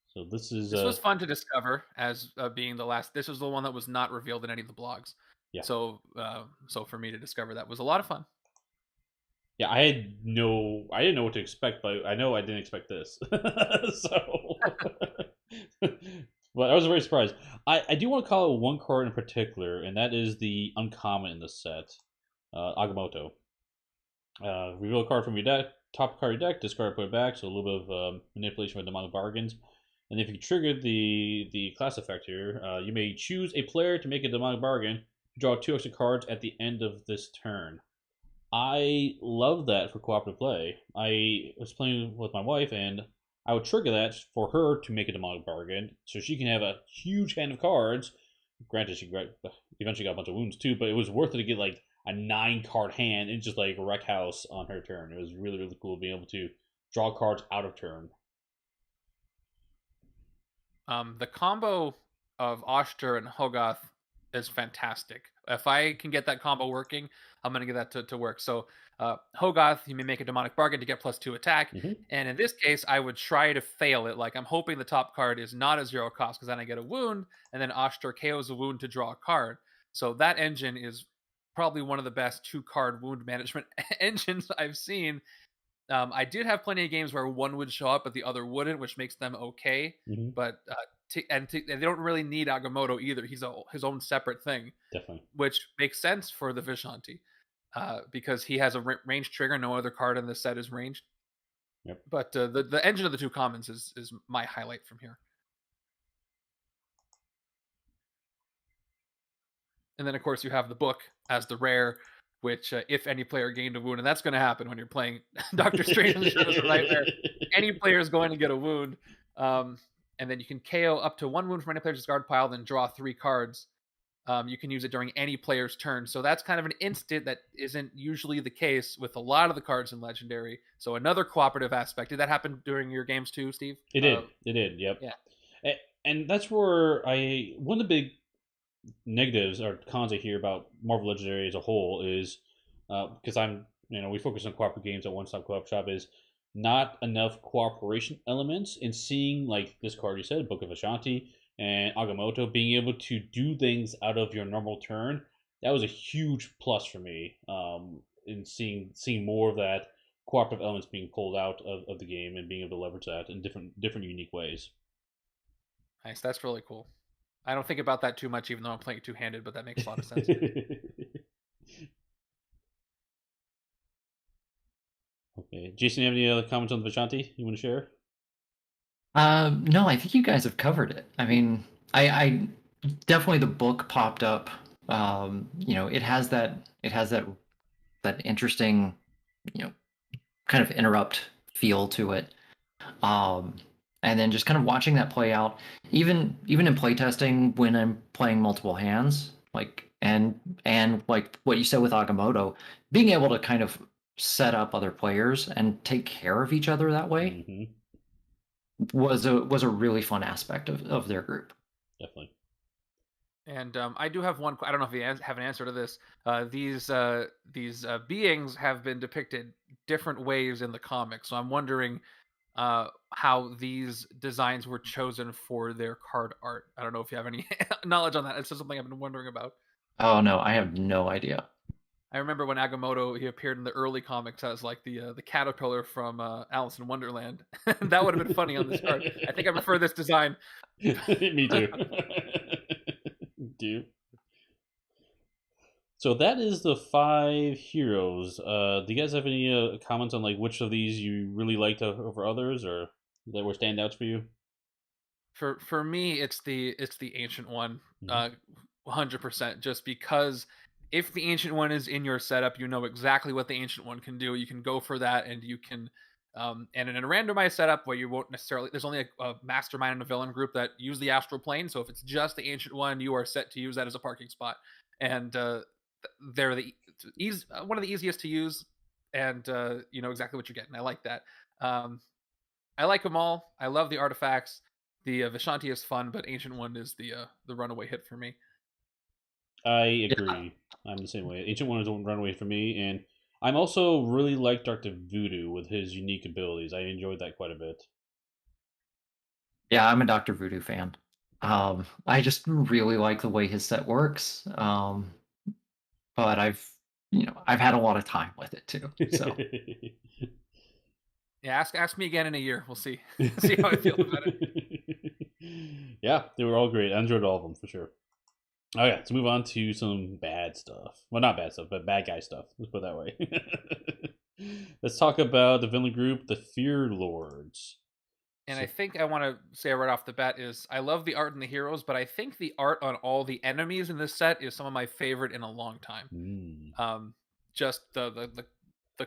So this was fun to discover as being the last. This was the one that was not revealed in any of the blogs. Yeah. So for me to discover that was a lot of fun. Yeah, I didn't know what to expect, but I know I didn't expect this. So But I was very surprised. I do want to call out one card in particular, and that is the uncommon in the set, Agamotto. Reveal a card from your deck, top card of your deck, discard, put it back. So a little bit of manipulation with demonic bargains. And if you trigger the class effect here, you may choose a player to make a demonic bargain. Draw 2 extra cards at the end of this turn. I love that for cooperative play. I was playing with my wife, and I would trigger that for her to make a demonic bargain, so she can have a huge hand of cards. Granted, she eventually got a bunch of wounds too, but it was worth it to get like a 9-card hand and just like wreck house on her turn. It was really, really cool being able to draw cards out of turn. The combo of Oster and Hogarth is fantastic. If I can get that combo working, I'm going to get that to work. So Hogarth, you may make a demonic bargain to get +2 attack. And in this case, I would try to fail it. Like, I'm hoping the top card is not a 0 cost, because then I get a wound, and then Oster KOs a wound to draw a card. So that engine is probably one of the best 2-card wound management engines I've seen. I did have plenty of games where one would show up but the other wouldn't, which makes them okay. But they don't really need Agamotto either. He's his own separate thing. Definitely. Which makes sense for the Vishanti, because he has a ranged trigger. No other card in the set is ranged. Yep. But the engine of the 2 commons is my highlight from here. And then, of course, you have the book as the rare, which if any player gained a wound, and that's going to happen when you're playing Doctor Strange and the Shadows of Nightmare, any player is going to get a wound. And then you can KO up to 1 wound from any player's discard pile, then draw 3 cards. You can use it during any player's turn. So that's kind of an instant that isn't usually the case with a lot of the cards in Legendary. So another cooperative aspect. Did that happen during your games too, Steve? It did. It did, yep. Yeah. And that's where one of the big negatives or cons I hear about Marvel Legendary as a whole is, because we focus on cooperative games at One Stop Co-op Shop, is not enough cooperation elements. In seeing, like this card you said, Book of Vishanti and Agamotto, being able to do things out of your normal turn, that was a huge plus for me. In seeing more of that cooperative elements being pulled out of the game and being able to leverage that in different unique ways. Nice, that's really cool. I don't think about that too much, even though I'm playing two-handed, but that makes a lot of sense. Okay, Jason, you have any other comments on the Vishanti you want to share? No, I think you guys have covered it. I mean, I definitely, the book popped up. It has that interesting, kind of interrupt feel to it. And then just kind of watching that play out, even in playtesting when I'm playing multiple hands, like and like what you said with Agamotto, being able to kind of set up other players and take care of each other that way was a really fun aspect of their group. Definitely. And I do have one. I don't know if you have an answer to this. These beings have been depicted different ways in the comics, so I'm wondering how these designs were chosen for their card art. I don't know if you have any knowledge on that. It's just something I've been wondering about. Oh no, I have no idea. I remember when Agamotto, he appeared in the early comics as like the caterpillar from Alice in Wonderland. That would have been funny on this card. I think I prefer this design. Me too. Do. So that is the 5 heroes. Do you guys have any comments on like which of these you really liked over others, or that were standouts for you? For me, it's the ancient one, 100%. Just because if the ancient one is in your setup, you know exactly what the ancient one can do. You can go for that, and you can. And in a randomized setup where you won't necessarily, there's only a mastermind and a villain group that use the astral plane. So if it's just the ancient one, you are set to use that as a parking spot, and they're one of the easiest to use, and you know exactly what you're getting. I like that. I like them all. I love the artifacts. The Vishanti is fun, but Ancient One is the runaway hit for me. I agree. I'm the same way. Ancient One is a runaway for me, and I'm also really like Dr. Voodoo with his unique abilities. I enjoyed that quite a bit. Yeah, I'm a Dr. Voodoo fan. I just really like the way his set works. But I've had a lot of time with it too. So yeah, ask me again in a year. We'll see how I feel about it. Yeah, they were all great. I enjoyed all of them for sure. Oh yeah, let's move on to some bad stuff. Well, not bad stuff, but bad guy stuff. Let's put it that way. Let's talk about the villain group, the Fear Lords. And So, I think I want to say right off the bat is I love the art and the heroes, but I think the art on all the enemies in this set is some of my favorite in a long time. mm. Just the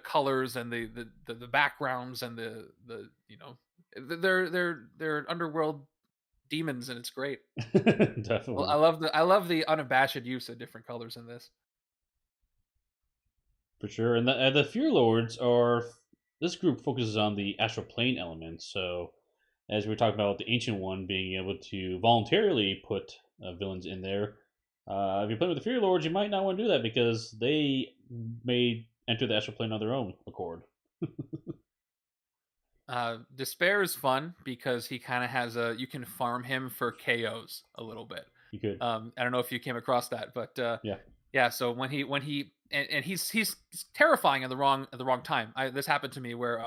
colors and the backgrounds and the they're underworld demons, and it's great. Well, Definitely. I love the unabashed use of different colors in this. For sure. And the Fear Lords are. This group focuses on the astral plane element. So, as we were talking about the Ancient One being able to voluntarily put villains in there, if you're playing with the Fear Lords, you might not want to do that because they may enter the astral plane on their own accord. Despair is fun because he kind of has you can farm him for KOs a little bit. You could. I don't know if you came across that, but Yeah. yeah. So when he and he's terrifying at the wrong time. This happened to me where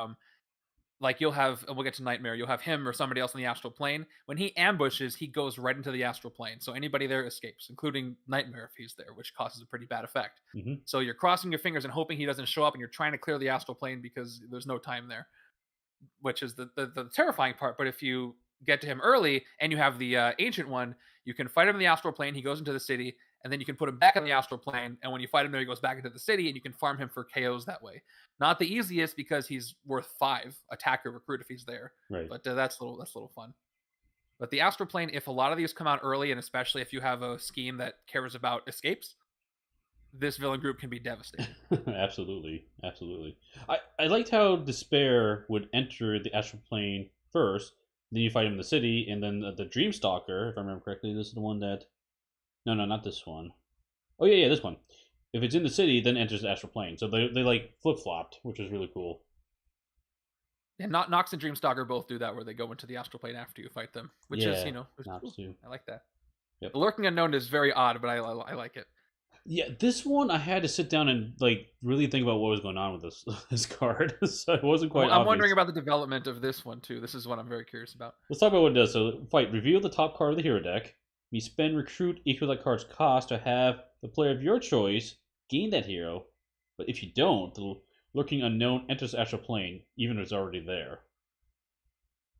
like you'll have, and we'll get to Nightmare, you'll have him or somebody else in the astral plane. When he ambushes, he goes right into the astral plane. So anybody there escapes, including Nightmare if he's there, which causes a pretty bad effect. Mm-hmm. So you're crossing your fingers and hoping he doesn't show up, and you're trying to clear the astral plane because there's no time there, which is the terrifying part. But if you get to him early and you have the Ancient One, you can fight him in the astral plane. He goes into the city, and then you can put him back in the astral plane. And when you fight him there, he goes back into the city, and you can farm him for KOs that way. Not the easiest because he's worth 5 attack or recruit if he's there. Right. But that's a little fun. But the astral plane, if a lot of these come out early, and especially if you have a scheme that cares about escapes, this villain group can be devastating. Absolutely. I liked how Despair would enter the astral plane first, then you fight him in the city, and then the Dreamstalker, if I remember correctly, this is the one that. No, not this one. Oh yeah, this one. If it's in the city, then enters the astral plane. So they like flip flopped, which is really cool. And Nox and Dreamstalker both do that, where they go into the astral plane after you fight them, which is Nox too. I like that. Yep. The Lurking Unknown is very odd, but I like it. Yeah, this one I had to sit down and like really think about what was going on with this card, so it wasn't quite. I'm wondering about the development of this one too. This is what I'm very curious about. Let's talk about what it does. So, fight. Reveal the top card of the hero deck. You spend recruit equal that card's cost to have the player of your choice gain that hero. But if you don't, the Lurking Unknown enters the astral plane, even if it's already there.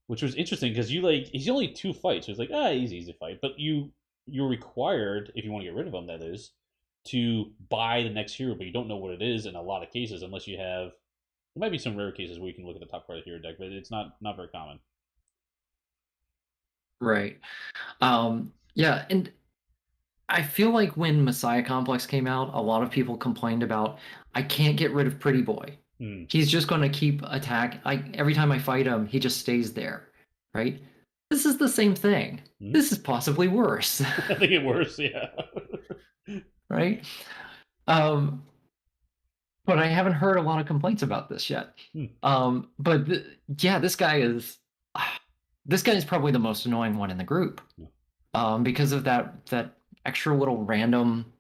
Which was interesting because he's only 2 fights, so it's like easy fight. But you're required, if you want to get rid of him, that is, to buy the next hero, but you don't know what it is in a lot of cases unless you have. There might be some rare cases where you can look at the top card of the hero deck, but it's not very common. Right. Yeah, and I feel like when Messiah Complex came out, a lot of people complained about, I can't get rid of Pretty Boy. He's just going to keep attack. Every time I fight him, he just stays there, right? This is the same thing. This is possibly worse. I think it's worse, yeah. Right? But I haven't heard a lot of complaints about this yet. But yeah, this guy is probably the most annoying one in the group. Because of that extra little random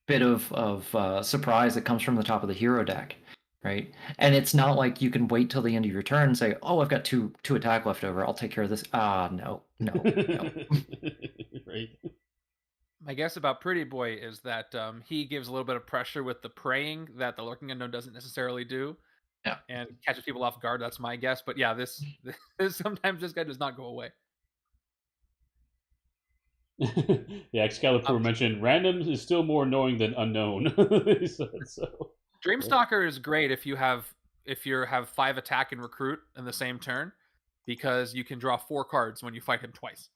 bit of surprise that comes from the top of the hero deck, right? And it's not like you can wait till the end of your turn and say, "Oh, I've got two attack left over. I'll take care of this." No. Right. My guess about Pretty Boy is that he gives a little bit of pressure with the praying that the Lurking Unknown doesn't necessarily do. Yeah. And catches people off guard. That's my guess. But yeah, this sometimes this guy does not go away. Yeah, Excalibur mentioned random is still more annoying than unknown. He said so. Dreamstalker is great if you have 5 attack and recruit in the same turn, because you can draw 4 cards when you fight him twice.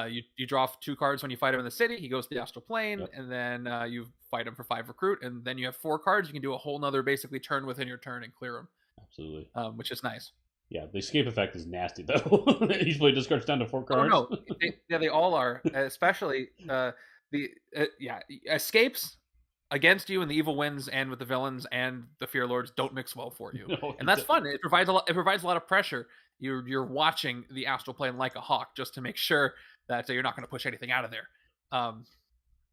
You draw 2 cards when you fight him in the city. He goes to the astral plane, and then you fight him for 5 recruit, and then you have 4 cards. You can do a whole nother basically turn within your turn and clear him. Absolutely. Which is nice. Yeah, the escape effect is nasty though. Each player discards down to 4 cards. Oh, no, they all are. Especially escapes against you and the evil wins, and with the villains and the Fear Lords don't mix well for you, and that's fun. It provides a lot of pressure. You're watching the astral plane like a hawk just to make sure that you're not going to push anything out of there,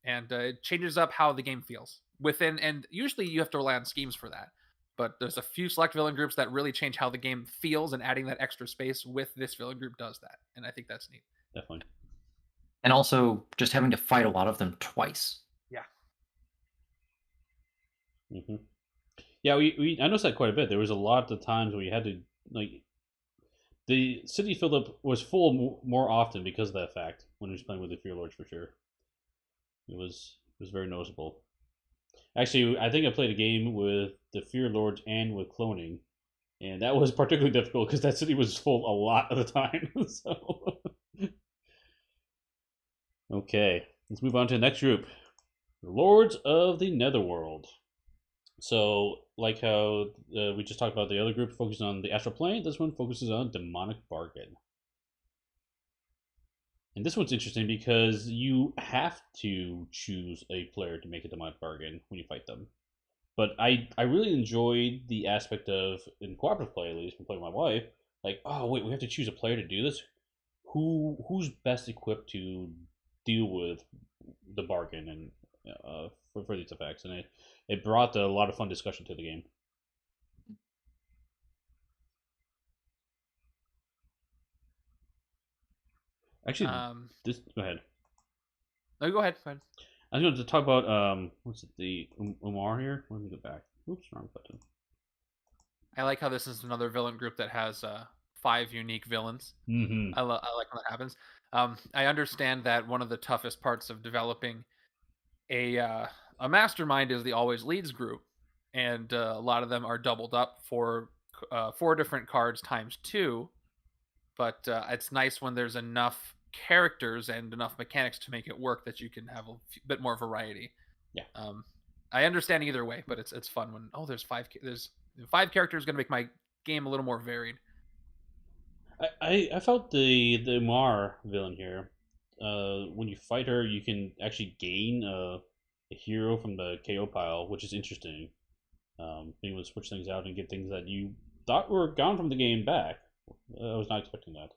and it changes up how the game feels within. And usually you have to rely on schemes for that. but there's a few select villain groups that really change how the game feels, and adding that extra space with this villain group does that, and I think that's neat. Definitely. And also just having to fight a lot of them twice. Yeah. Mm-hmm. Yeah, I noticed that quite a bit. There was a lot of times where you had to, like, the city filled up was full more often because of that fact when he was playing with the Fear Lords for sure. It was very noticeable. Actually, I think I played a game with the Fear Lords and with cloning, and that was particularly difficult because that city was full a lot of the time. So, okay, let's move on to the next group, the Lords of the Netherworld. So, like how we just talked about the other group focusing on the astral plane, this one focuses on demonic bargain. And this one's interesting because you have to choose a player to make a demonic bargain when you fight them. But I really enjoyed the aspect of, in cooperative play at least, when playing with my wife, like, oh wait, we have to choose a player to do this. Who's best equipped to deal with the bargain and for these effects, and it brought a lot of fun discussion to the game. Actually, this go ahead. No, go ahead. Go ahead. I was going to talk about what's it, the Umar here. Let me go back. Oops, wrong button. I like how this is another villain group that has 5 unique villains. Mm-hmm. I like when that happens. I understand that one of the toughest parts of developing a mastermind is the always leads group, and a lot of them are doubled up for 4 different cards times 2. But it's nice when there's enough characters and enough mechanics to make it work that you can have a bit more variety. Yeah. I understand either way, but it's fun when there's 5 characters going to make my game a little more varied. I felt the Umar villain here. When you fight her, you can actually gain a hero from the KO pile, which is interesting. Being able to switch things out and get things that you thought were gone from the game back. I was not expecting that.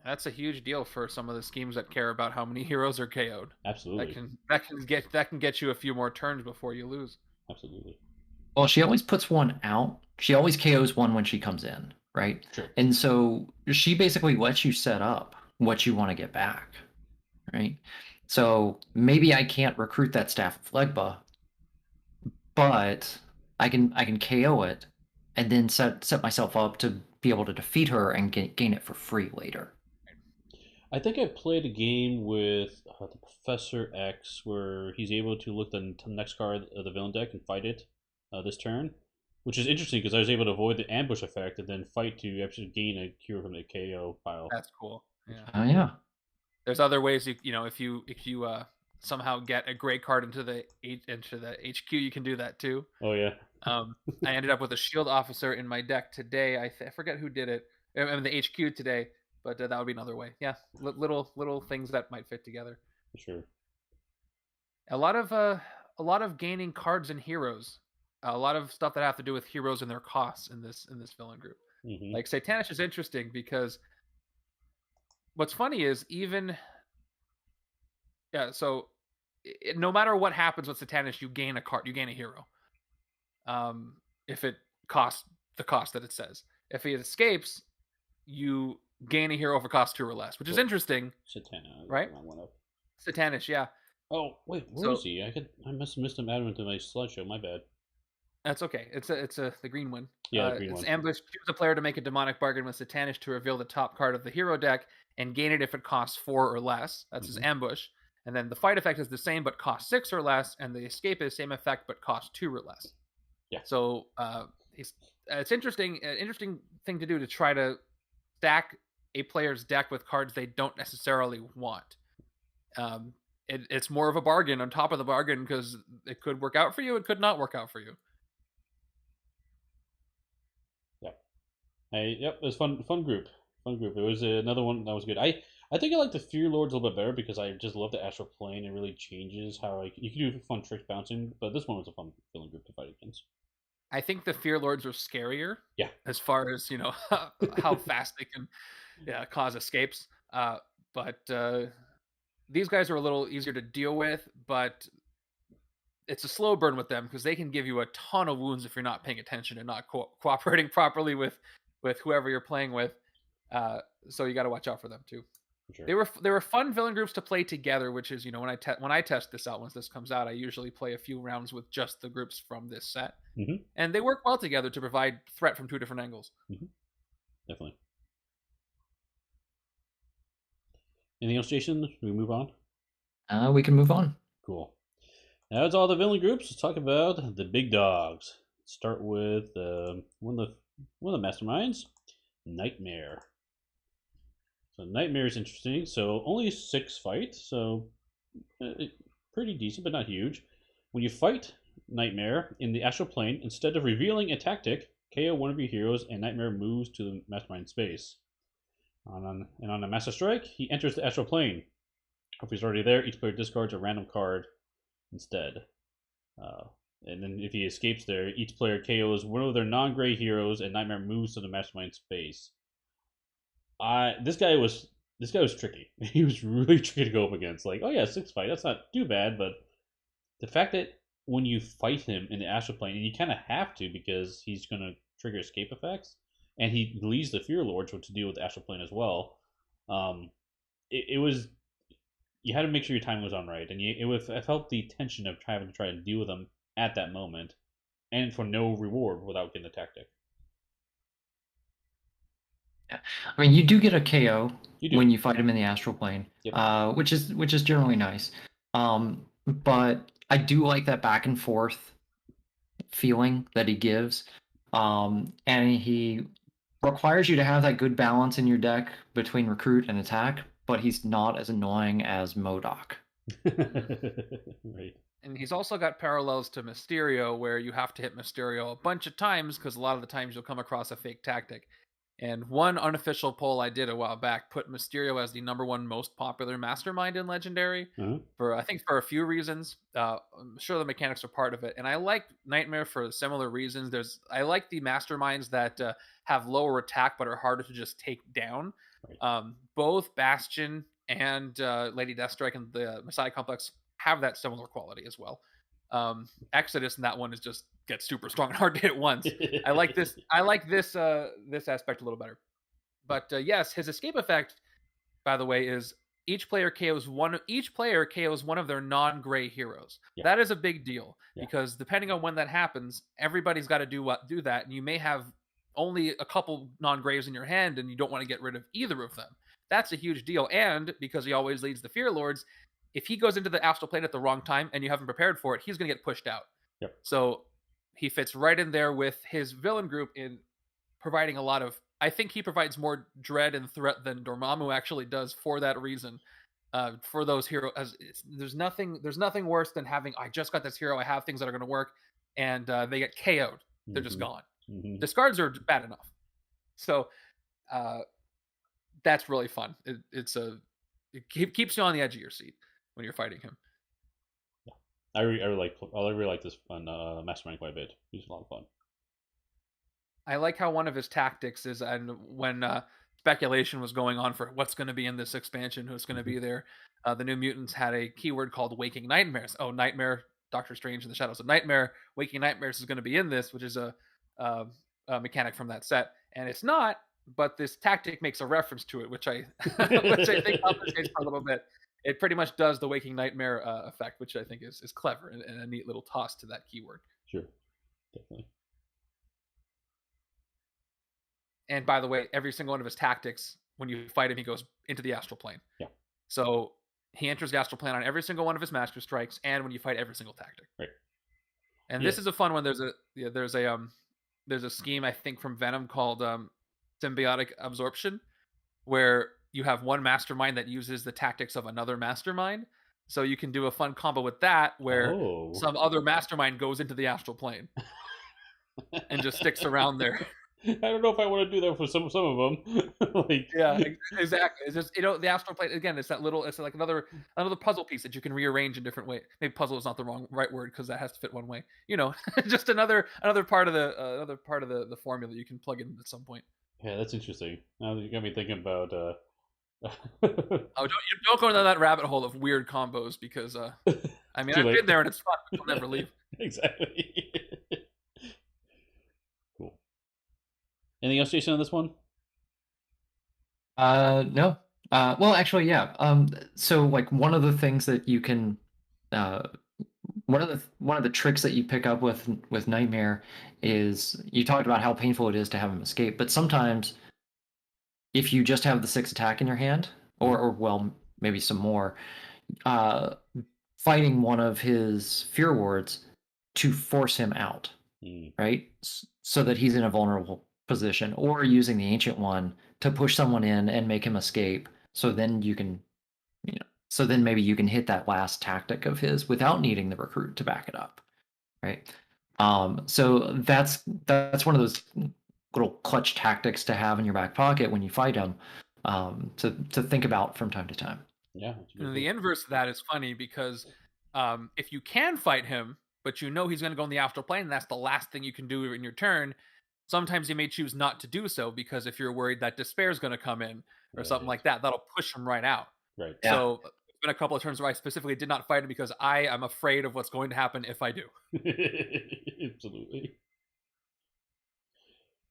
That's a huge deal for some of the schemes that care about how many heroes are KO'd. Absolutely. That can get you a few more turns before you lose. Absolutely. Well, she always puts one out. She always KOs one when she comes in, right? Sure. And so she basically lets you set up what you want to get back, right? So maybe I can't recruit that Staff of Legba, but I can KO it and then set myself up to be able to defeat her and gain it for free later. I think I played a game with the Professor X where he's able to look the next card of the villain deck and fight it this turn, which is interesting because I was able to avoid the ambush effect and then fight to actually gain a hero from the KO pile. That's cool. Yeah. Oh yeah. There's other ways if you somehow get a gray card into the HQ, you can do that too. Oh yeah. I ended up with a shield officer in my deck today. I forget who did it. I mean, the HQ today, but that would be another way. Yeah, little things that might fit together. For sure. A lot of gaining cards and heroes. A lot of stuff that have to do with heroes and their costs in this villain group. Mm-hmm. Like Satanish is interesting because what's funny is so no matter what happens with Satanish, you gain a card, you gain a hero. If it costs the cost that it says. If he escapes, you gain a hero for cost 2 or less, which is interesting. Satana, right? Satanish, yeah. Oh wait, where is he? I must have missed him added into my slideshow. My bad. That's okay. It's the green one. Yeah, the green one. Ambush. Choose a player to make a demonic bargain with Satanish to reveal the top card of the hero deck and gain it if it costs 4 or less. That's his ambush. And then the fight effect is the same but costs 6 or less, and the escape is same effect but costs 2 or less. Yeah. So it's interesting. An interesting thing to do to try to stack a player's deck with cards they don't necessarily want. It's more of a bargain on top of the bargain because it could work out for you. It could not work out for you. Yep, it was fun group. It was another one that was good. I think I like the Fear Lords a little bit better because I just love the astral plane. It really changes how you can do fun tricks bouncing, but this one was a fun villain group to fight against. I think the Fear Lords are scarier. Yeah. As far as how fast they can cause escapes, but these guys are a little easier to deal with. But it's a slow burn with them because they can give you a ton of wounds if you're not paying attention and not cooperating properly with whoever you're playing with. So you got to watch out for them too. Sure. They were fun villain groups to play together, which is, when I test this out, once this comes out, I usually play a few rounds with just the groups from this set, and they work well together to provide threat from two different angles. Definitely. Anything else, Jason? Should we move on? We can move on. Cool. Now it's all the villain groups. Let's talk about the big dogs. Start with one of the masterminds, Nightmare. So Nightmare is interesting. So only 6 fight, so pretty decent, but not huge. When you fight Nightmare in the astral plane, instead of revealing a tactic, KO one of your heroes, and Nightmare moves to the Mastermind space. And on a Master Strike, he enters the astral plane. If he's already there, each player discards a random card instead. And then if he escapes there, each player KOs one of their non-gray heroes, and Nightmare moves to the Mastermind space. This guy was tricky. He was really tricky to go up against. Like, oh yeah, 6 fight, that's not too bad, but the fact that when you fight him in the astral plane, and you kind of have to because he's going to trigger escape effects, and he leaves the Fear Lords, what to deal with the astral plane as well. It was, you had to make sure your timing was on right, and I felt the tension of having to try to deal with them at that moment, and for no reward without getting the tactic. Yeah. I mean, you do get a KO when you fight him in the astral plane, which is generally nice. But I do like that back and forth feeling that he gives, and he requires you to have that good balance in your deck between recruit and attack. But he's not as annoying as MODOK. Right. And he's also got parallels to Mysterio, where you have to hit Mysterio a bunch of times because a lot of the times you'll come across a fake tactic. And one unofficial poll I did a while back put Mysterio as the #1 most popular mastermind in Legendary for a few reasons. I'm sure the mechanics are part of it, and I like Nightmare for similar reasons. I like the masterminds that have lower attack but are harder to just take down. Right. Both Bastion and Lady Deathstrike and the Messiah Complex have that similar quality as well. Exodus in that one is just gets super strong and hard to hit once. I like this aspect a little better. But yes, his escape effect, by the way, is each player KOs one of their non-gray heroes. Yeah. That is a big deal because depending on when that happens, everybody's got to do that, and you may have only a couple non-grays in your hand and you don't want to get rid of either of them. That's a huge deal. And because he always leads the Fear Lords, if he goes into the astral plane at the wrong time and you haven't prepared for it, he's going to get pushed out. Yep. So he fits right in there with his villain group in providing a lot of... I think he provides more dread and threat than Dormammu actually does for that reason. For those heroes, there's nothing worse than having, I just got this hero, I have things that are going to work, and they get KO'd. They're just gone. Discards are bad enough. So that's really fun. It keeps you on the edge of your seat when you're fighting him. Yeah, I really like this on Mastermind quite a bit. He's a lot of fun. I like how one of his tactics is, and when speculation was going on for what's going to be in this expansion, who's going to be there, the New Mutants had a keyword called Waking Nightmares. Oh, Nightmare, Doctor Strange in the Shadows of Nightmare, Waking Nightmares is going to be in this, which is a mechanic from that set, and it's not. But this tactic makes a reference to it, which I think compensates for a little bit. It pretty much does the Waking Nightmare effect, which I think is clever and a neat little toss to that keyword. Sure, definitely. And by the way, every single one of his tactics, when you fight him, he goes into the astral plane. Yeah. So he enters the astral plane on every single one of his master strikes, and when you fight every single tactic. Right. And this is a fun one. There's a scheme I think from Venom called symbiotic absorption, where you have one mastermind that uses the tactics of another mastermind. So you can do a fun combo with that, where some other mastermind goes into the astral plane and just sticks around there. I don't know if I want to do that for some of them. Yeah, exactly. It's just, the astral plane again. It's like another puzzle piece that you can rearrange in different ways. Maybe puzzle is not the right word because that has to fit one way. Just another part of the formula you can plug in at some point. Yeah, that's interesting. Now you got me thinking about Oh, don't go down that rabbit hole of weird combos because I mean Too I've late. been there and it's fun, but you'll never leave. Exactly. Cool. Anything else, Jason, on this one? No. Well, actually, yeah. So like one of the things that you can, uh, one of the tricks that you pick up with Nightmare is you talked about how painful it is to have him escape, but sometimes if you just have the 6 attack in your hand, or well, maybe some more, uh, fighting one of his fear wards to force him out, right? So that he's in a vulnerable position, or using the ancient one to push someone in and make him escape. So then you can, so then maybe you can hit that last tactic of his without needing the recruit to back it up, right? So that's one of those little clutch tactics to have in your back pocket when you fight him, to think about from time to time. Yeah. And the inverse of that is funny because if you can fight him, but you know he's going to go in the astral plane, and that's the last thing you can do in your turn, sometimes you may choose not to do so because if you're worried that despair is going to come in or something like that, that'll push him right out. Right. Yeah. So it's been a couple of turns where I specifically did not fight him because I am afraid of what's going to happen if I do. Absolutely.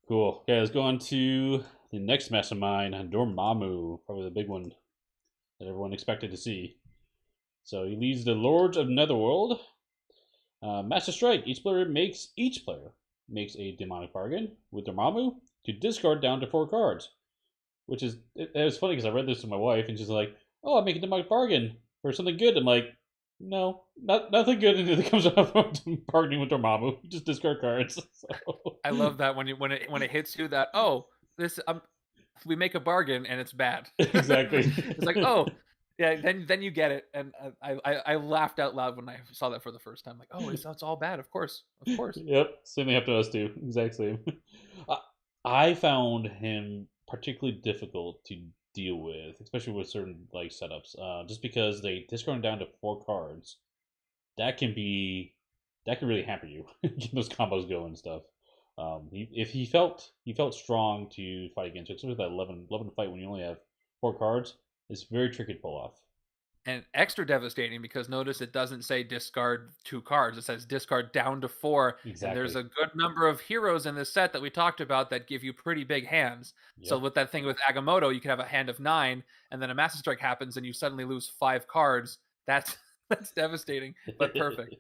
Cool. Okay, let's go on to the next Mastermind, Dormammu, probably the big one that everyone expected to see. So he leads the Lords of Netherworld. Master Strike. Each player makes a demonic bargain with Dormammu to discard down to 4 cards. Which is it was funny because I read this to my wife and she's like, "Oh, I'm making a demonic bargain for something good." I'm like, "No, nothing good until it comes out from bargaining with Dormammu. You just discard cards." So. I love that when it hits you that this we make a bargain and it's bad. Exactly. It's like, oh yeah, then you get it, and I laughed out loud when I saw that for the first time. Like, oh, it's all bad. Of course. Yep, same thing happened to us too. Exact same. I found him particularly difficult to deal with, especially with certain like setups. Just because they discard down to 4 cards, that can really hamper you. Get those combos going and stuff. If he felt strong to fight against, especially with that 11 fight when you only have 4 cards, it's very tricky to pull off. And extra devastating because notice it doesn't say discard 2 cards. It says discard down to 4. Exactly. And there's a good number of heroes in this set that we talked about that give you pretty big hands. Yep. So with that thing with Agamotto, you could have a hand of 9, and then a Master Strike happens and you suddenly lose 5 cards. That's devastating, but perfect.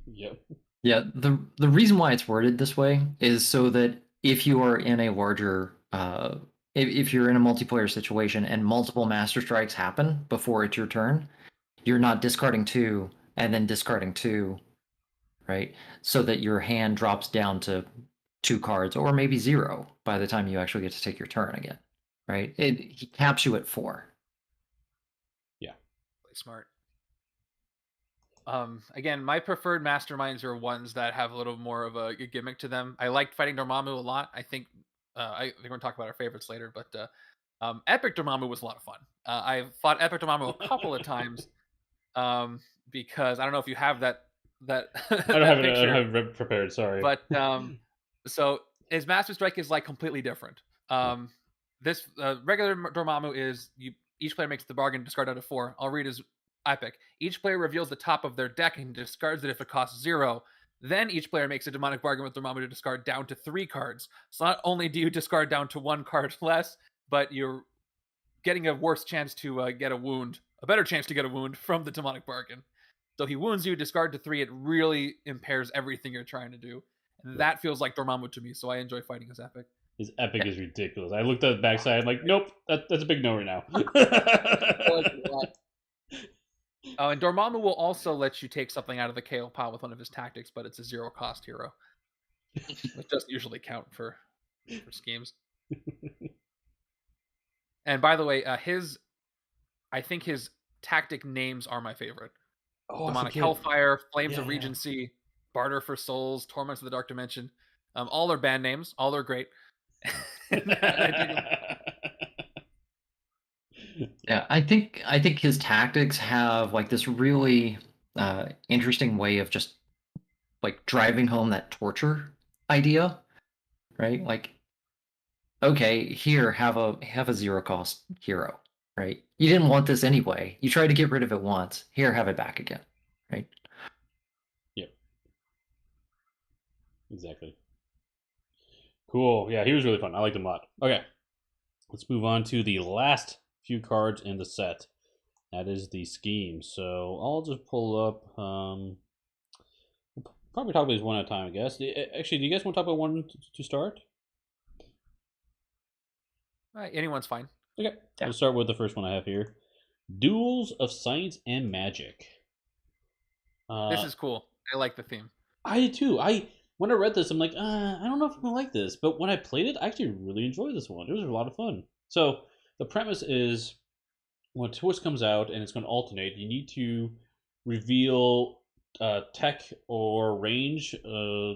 Yep. Yeah, the reason why it's worded this way is so that if you are in a larger if you're in a multiplayer situation and multiple Master Strikes happen before it's your turn, you're not discarding 2 and then discarding 2, right? So that your hand drops down to 2 cards or maybe 0 by the time you actually get to take your turn again, right? He caps you at 4. Yeah. Really smart. Again, my preferred Masterminds are ones that have a little more of a gimmick to them. I liked fighting Dormammu a lot. I think we're going to talk about our favorites later, but Epic Dormammu was a lot of fun. I've fought Epic Dormammu a couple of times because I don't know if you have that I don't have it prepared. Sorry, but so his Master Strike is like completely different. This regular Dormammu is each player makes the bargain, discard out of 4. I'll read his Epic. Each player reveals the top of their deck and discards it if it costs 0. Then each player makes a demonic bargain with Dormammu to discard down to 3 cards. So not only do you discard down to 1 card less, but you're getting a worse chance to get a wound, a better chance to get a wound from the demonic bargain. So he wounds you, discard to 3. It really impairs everything you're trying to do. And that feels like Dormammu to me, so I enjoy fighting his Epic. His Epic is ridiculous. I looked at the backside, I'm like, nope, that's a big no right now. Oh, and Dormammu will also let you take something out of the KO pile with one of his tactics, but it's a 0-cost hero. It doesn't usually count for schemes. And by the way, I think his tactic names are my favorite. Demonic Hellfire, Flames of Regency, Barter for Souls, Torments of the Dark Dimension. All are band names. All are great. Yeah, I think his tactics have like this really interesting way of just like driving home that torture idea, right? Like, okay, here have a 0-cost hero, right? You didn't want this anyway. You tried to get rid of it once. Here, have it back again, right? Yep. Exactly. Cool. Yeah, he was really fun. I liked him a lot. Okay. Let's move on to the last few cards in the set. That is the scheme. So I'll just pull up. We'll probably talk about these one at a time, I guess. Actually, do you guys want to talk about one to start? Anyone's fine. Okay. Yeah. We'll start with the first one I have here. Duels of Science and Magic. This is cool. I like the theme. I did too. When I read this, I'm like, I don't know if I'm gonna like this. But when I played it, I actually really enjoyed this one. It was a lot of fun. So the premise is when a twist comes out and it's going to alternate, you need to reveal tech or range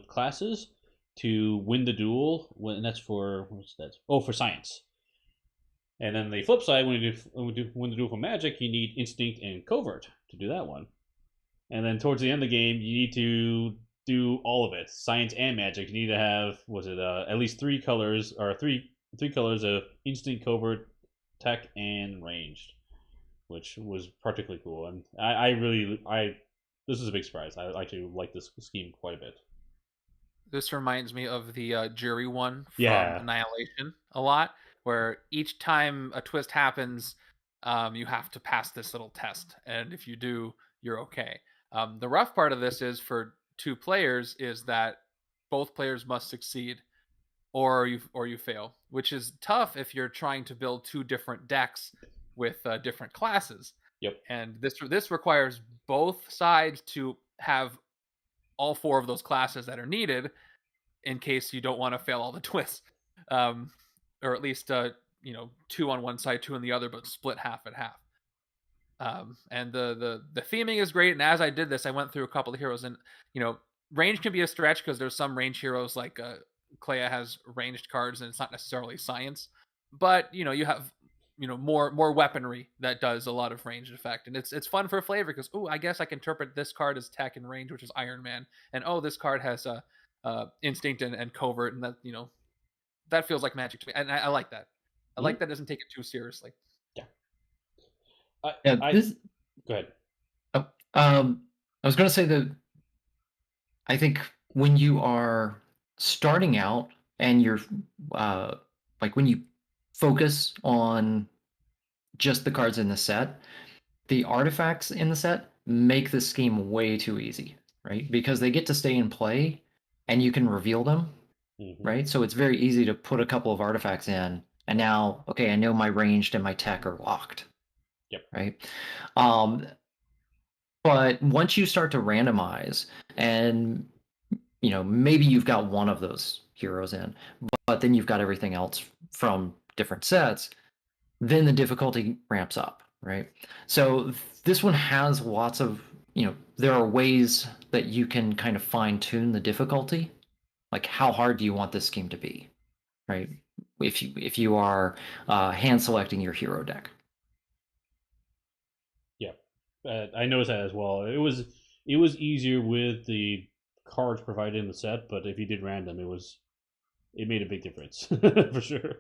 classes to win the duel. And that's for what's that? Oh, for science. And then the flip side, when you win the duel for magic, you need instinct and covert to do that one. And then towards the end of the game, you need to do all of it, science and magic. You need to have at least three colors or three colors of instinct, covert, tech, and ranged, which was particularly cool. And this is a big surprise. I actually like this scheme quite a bit. This reminds me of the jury one from Yeah. Annihilation a lot, where each time a twist happens, you have to pass this little test, and if you do, you're okay. The rough part of this is for two players is that both players must succeed, or you fail, which is tough if you're trying to build two different decks with different classes. Yep. And this requires both sides to have all four of those classes that are needed in case you don't want to fail all the twists, or at least two on one side, two on the other, but split half and half. And the theming is great. And as I did this, I went through a couple of heroes, and range can be a stretch because there's some range heroes like Clea has ranged cards, and it's not necessarily science, but you have more weaponry that does a lot of ranged effect, and it's fun for flavor because I guess I can interpret this card as tech and range, which is Iron Man, and this card has instinct and covert, and that that feels like magic to me, and I like that. I like that it doesn't take it too seriously. Yeah. Go ahead. I was going to say that I think when you are starting out and you're like when you focus on just the cards in the set, the artifacts in the set make the scheme way too easy, right? Because they get to stay in play and you can reveal them, right? So it's very easy to put a couple of artifacts in, and now, okay, I know my ranged and my tech are locked. Yep. Right. But once you start to randomize, and maybe you've got one of those heroes in, but then you've got everything else from different sets, then the difficulty ramps up, right? So this one has lots of, there are ways that you can kind of fine tune the difficulty. Like, how hard do you want this scheme to be, right? If you are hand selecting your hero deck. I noticed that as well. It was easier with the cards provided in the set, but if you did random, it made a big difference for sure.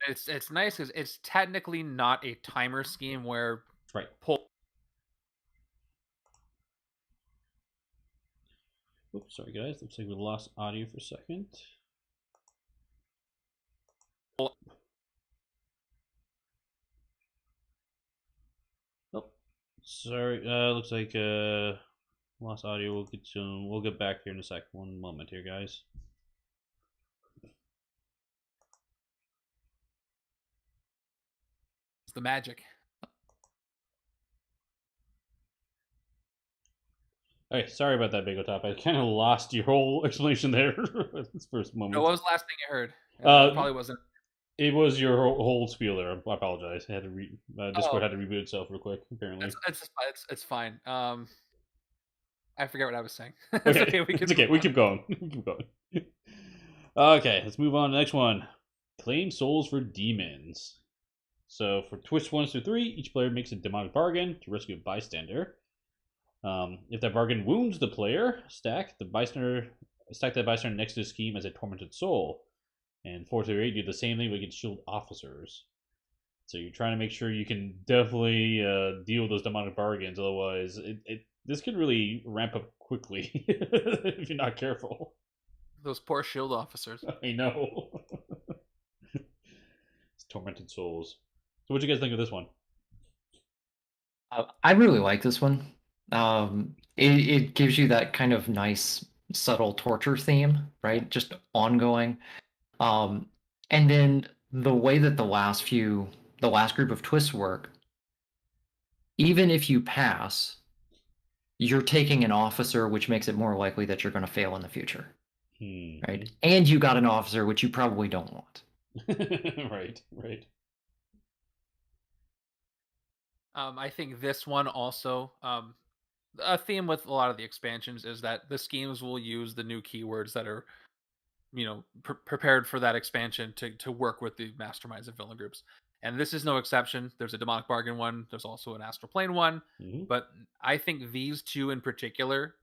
It's nice because it's technically not a timer scheme where right. Oops, sorry guys. Looks like we lost audio for a second. Sorry, looks like lost audio. We'll get back here in a sec. One moment here, guys. It's the magic. Okay, sorry about that, Bageltop. I kind of lost your whole explanation there this first moment. What was the last thing you heard? It probably wasn't. It was your whole spiel there. I apologize. I had to Discord had to reboot itself real quick. Apparently, it's fine. I forget what I was saying. Okay, it's okay. We keep going. We keep going. Okay, let's move on to the next one. Claim souls for demons. So for twist 1 through 3, each player makes a demonic bargain to rescue a bystander. If that bargain wounds the player, stack that bystander next to the scheme as a tormented soul. And 4 through 8 do the same thing but against shield officers. So you're trying to make sure you can definitely deal with those demonic bargains. Otherwise, this could really ramp up quickly if you're not careful. Those poor shield officers. I know. It's tormented souls. So, what do you guys think of this one? I really like this one. It gives you that kind of nice, subtle torture theme, right? Just ongoing. And then the way that the last group of twists work, even if you pass, you're taking an officer, which makes it more likely that you're going to fail in the future, right? And you got an officer, which you probably don't want. Right. I think this one also, a theme with a lot of the expansions is that the schemes will use the new keywords that are, prepared for that expansion to work with the masterminds and villain groups. And this is no exception. There's a demonic bargain one. There's also an astral plane one. Mm-hmm. But I think these two in particular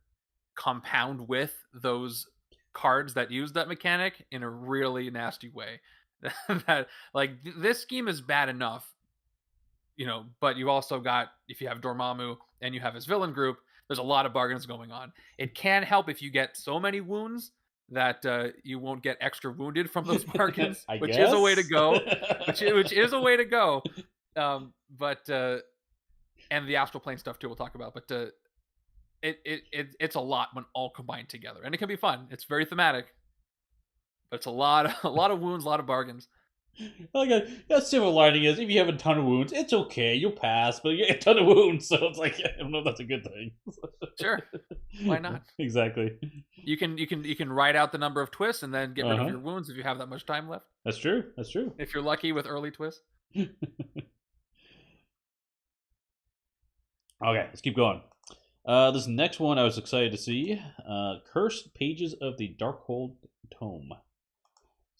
compound with those cards that use that mechanic in a really nasty way. That this scheme is bad enough, but you also got, if you have Dormammu and you have his villain group, there's a lot of bargains going on. It can help if you get so many wounds that you won't get extra wounded from those bargains, which is a way to go. Which is a way to go. But and the astral plane stuff too, we'll talk about. But it's a lot when all combined together, and it can be fun. It's very thematic, but it's a lot of wounds, a lot of bargains. That silver lining is if you have a ton of wounds, it's okay, you'll pass. But you get a ton of wounds, so it's like I don't know if that's a good thing. Sure, why not? Exactly. You can write out the number of twists and then get rid of your wounds if you have that much time left. That's true. If you're lucky with early twists. Okay, let's keep going. This next one I was excited to see. Cursed Pages of the Darkhold Tome.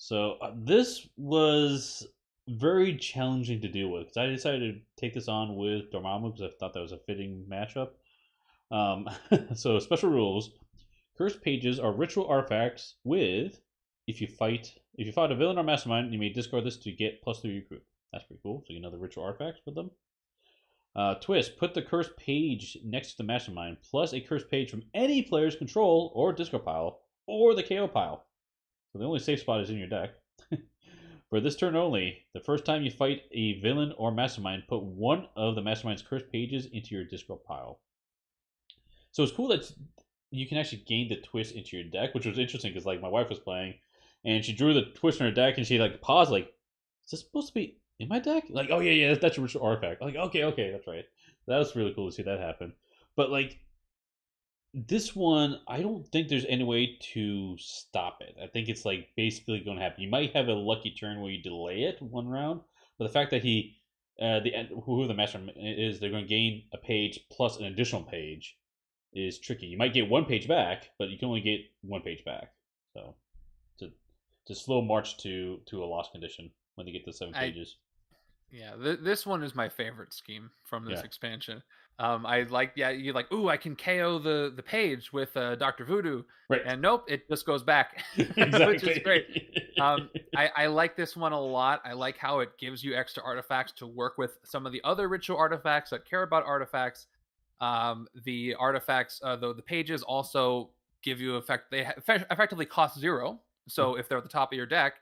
So this was very challenging to deal with because I decided to take this on with Dormammu because I thought that was a fitting matchup. So special rules: Cursed Pages are ritual artifacts with, if you fight a villain or mastermind, you may discard this to get +3 recruit. That's pretty cool. So you know the ritual artifacts with them. Twist: put the cursed page next to the mastermind plus a cursed page from any player's control or discard pile or the KO pile. So the only safe spot is in your deck. For this turn only, the first time you fight a villain or mastermind, put one of the mastermind's cursed pages into your discard pile. So it's cool that you can actually gain the twist into your deck, which was interesting because like my wife was playing, and she drew the twist in her deck, and she like paused, like, is this supposed to be in my deck? Like, oh yeah, that's a ritual artifact. Like, okay, that's right. That was really cool to see that happen. But like, this one, I don't think there's any way to stop it. I think it's like basically going to happen. You might have a lucky turn where you delay it one round, but the fact that whoever the master is, they're going to gain a page plus an additional page is tricky. You might get one page back, but you can only get one page back. So to slow march to a lost condition when you get to 7 pages. Yeah, this one is my favorite scheme from this expansion. I like, you're like, ooh, I can KO the page with Dr. Voodoo. Right. And nope, it just goes back, Exactly. which is great. I like this one a lot. I like how it gives you extra artifacts to work with some of the other ritual artifacts that care about artifacts. The artifacts, the pages also give you they effectively cost 0. So if they're at the top of your deck,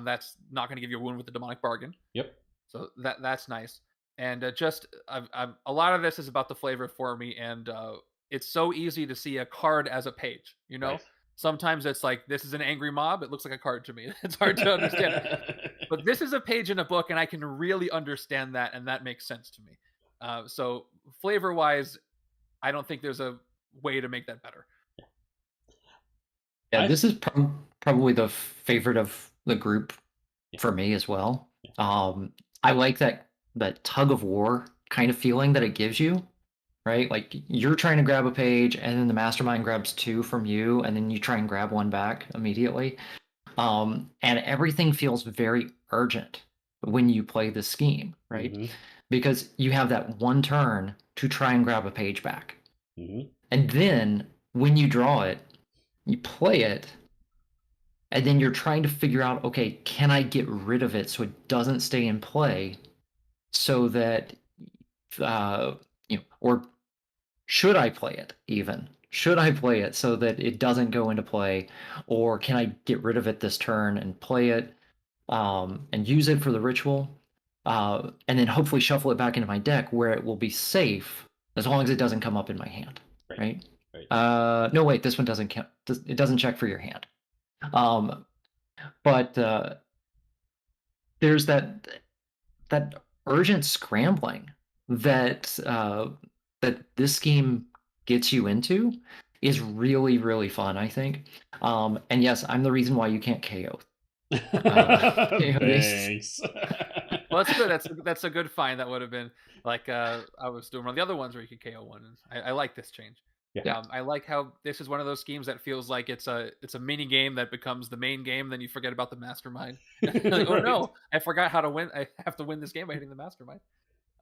that's not going to give you a wound with the demonic bargain. Yep. So that's nice. And a lot of this is about the flavor for me, and it's so easy to see a card as a page. Right. Sometimes it's like, this is an angry mob. It looks like a card to me. It's hard to understand. But this is a page in a book, and I can really understand that, and that makes sense to me. So flavor-wise, I don't think there's a way to make that better. Yeah, this is probably the favorite of the group for me as well. I like that tug of war kind of feeling that it gives you, right? Like you're trying to grab a page and then the mastermind grabs 2 from you and then you try and grab 1 back immediately. And everything feels very urgent when you play this scheme, right? Mm-hmm. Because you have that 1 turn to try and grab a page back. Mm-hmm. And then when you draw it, you play it, and then you're trying to figure out, okay, can I get rid of it so it doesn't stay in play so that or should I play it even? Should I play it so that it doesn't go into play, or can I get rid of it this turn and play it and use it for the ritual, and then hopefully shuffle it back into my deck where it will be safe as long as it doesn't come up in my hand, right? No, wait, this one doesn't count. It doesn't check for your hand. But there's that urgent scrambling that that this game gets you into is really, really fun, I think. And yes, I'm the reason why you can't KO. Thanks. Well, that's good. That's a good find. That would have been like I was doing one of the other ones where you could KO one. And I like this change. Yeah. I like how this is one of those schemes that feels like it's a mini game that becomes the main game. Then you forget about the mastermind. Like, oh Right. no, I forgot how to win. I have to win this game by hitting the mastermind.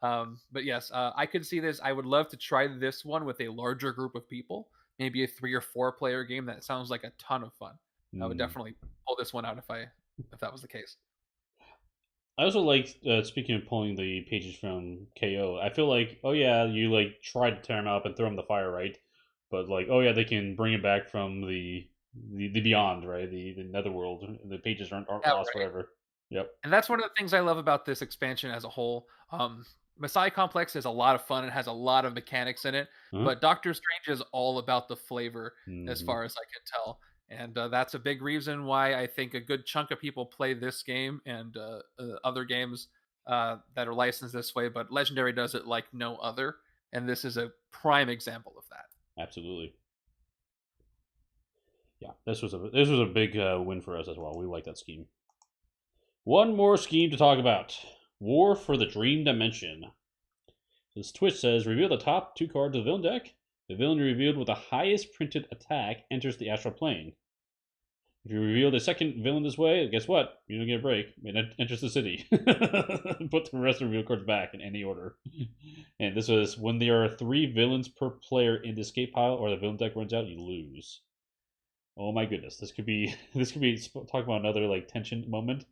But yes, I could see this. I would love to try this one with a larger group of people, maybe a 3 or 4 player game. That sounds like a ton of fun. I would definitely pull this one out if that was the case. I also like speaking of pulling the pages from KO. I feel like, oh yeah, you like try to tear them up and throw them in the fire, right? But like, oh yeah, they can bring it back from the beyond, right? The netherworld. The pages aren't Yeah, lost right. forever. Yep. And that's one of the things I love about this expansion as a whole. Messiah Complex is a lot of fun. It has a lot of mechanics in it, Uh-huh. but Doctor Strange is all about the flavor, as Mm-hmm. far as I can tell. And that's a big reason why I think a good chunk of people play this game and other games that are licensed this way. But Legendary does it like no other, and this is a prime example of that. Absolutely. Yeah, this was a big win for us as well. We like that scheme. One more scheme to talk about: War for the Dream Dimension. This Twitch says reveal the top 2 cards of the villain deck. The villain revealed with the highest printed attack enters the astral plane. If you reveal the second villain this way, guess what? You don't get a break. It enters the city. Put the rest of the reveal cards back in any order. And this was when there are 3 villains per player in the escape pile, or the villain deck runs out, you lose. Oh my goodness, this could be talking about another like tension moment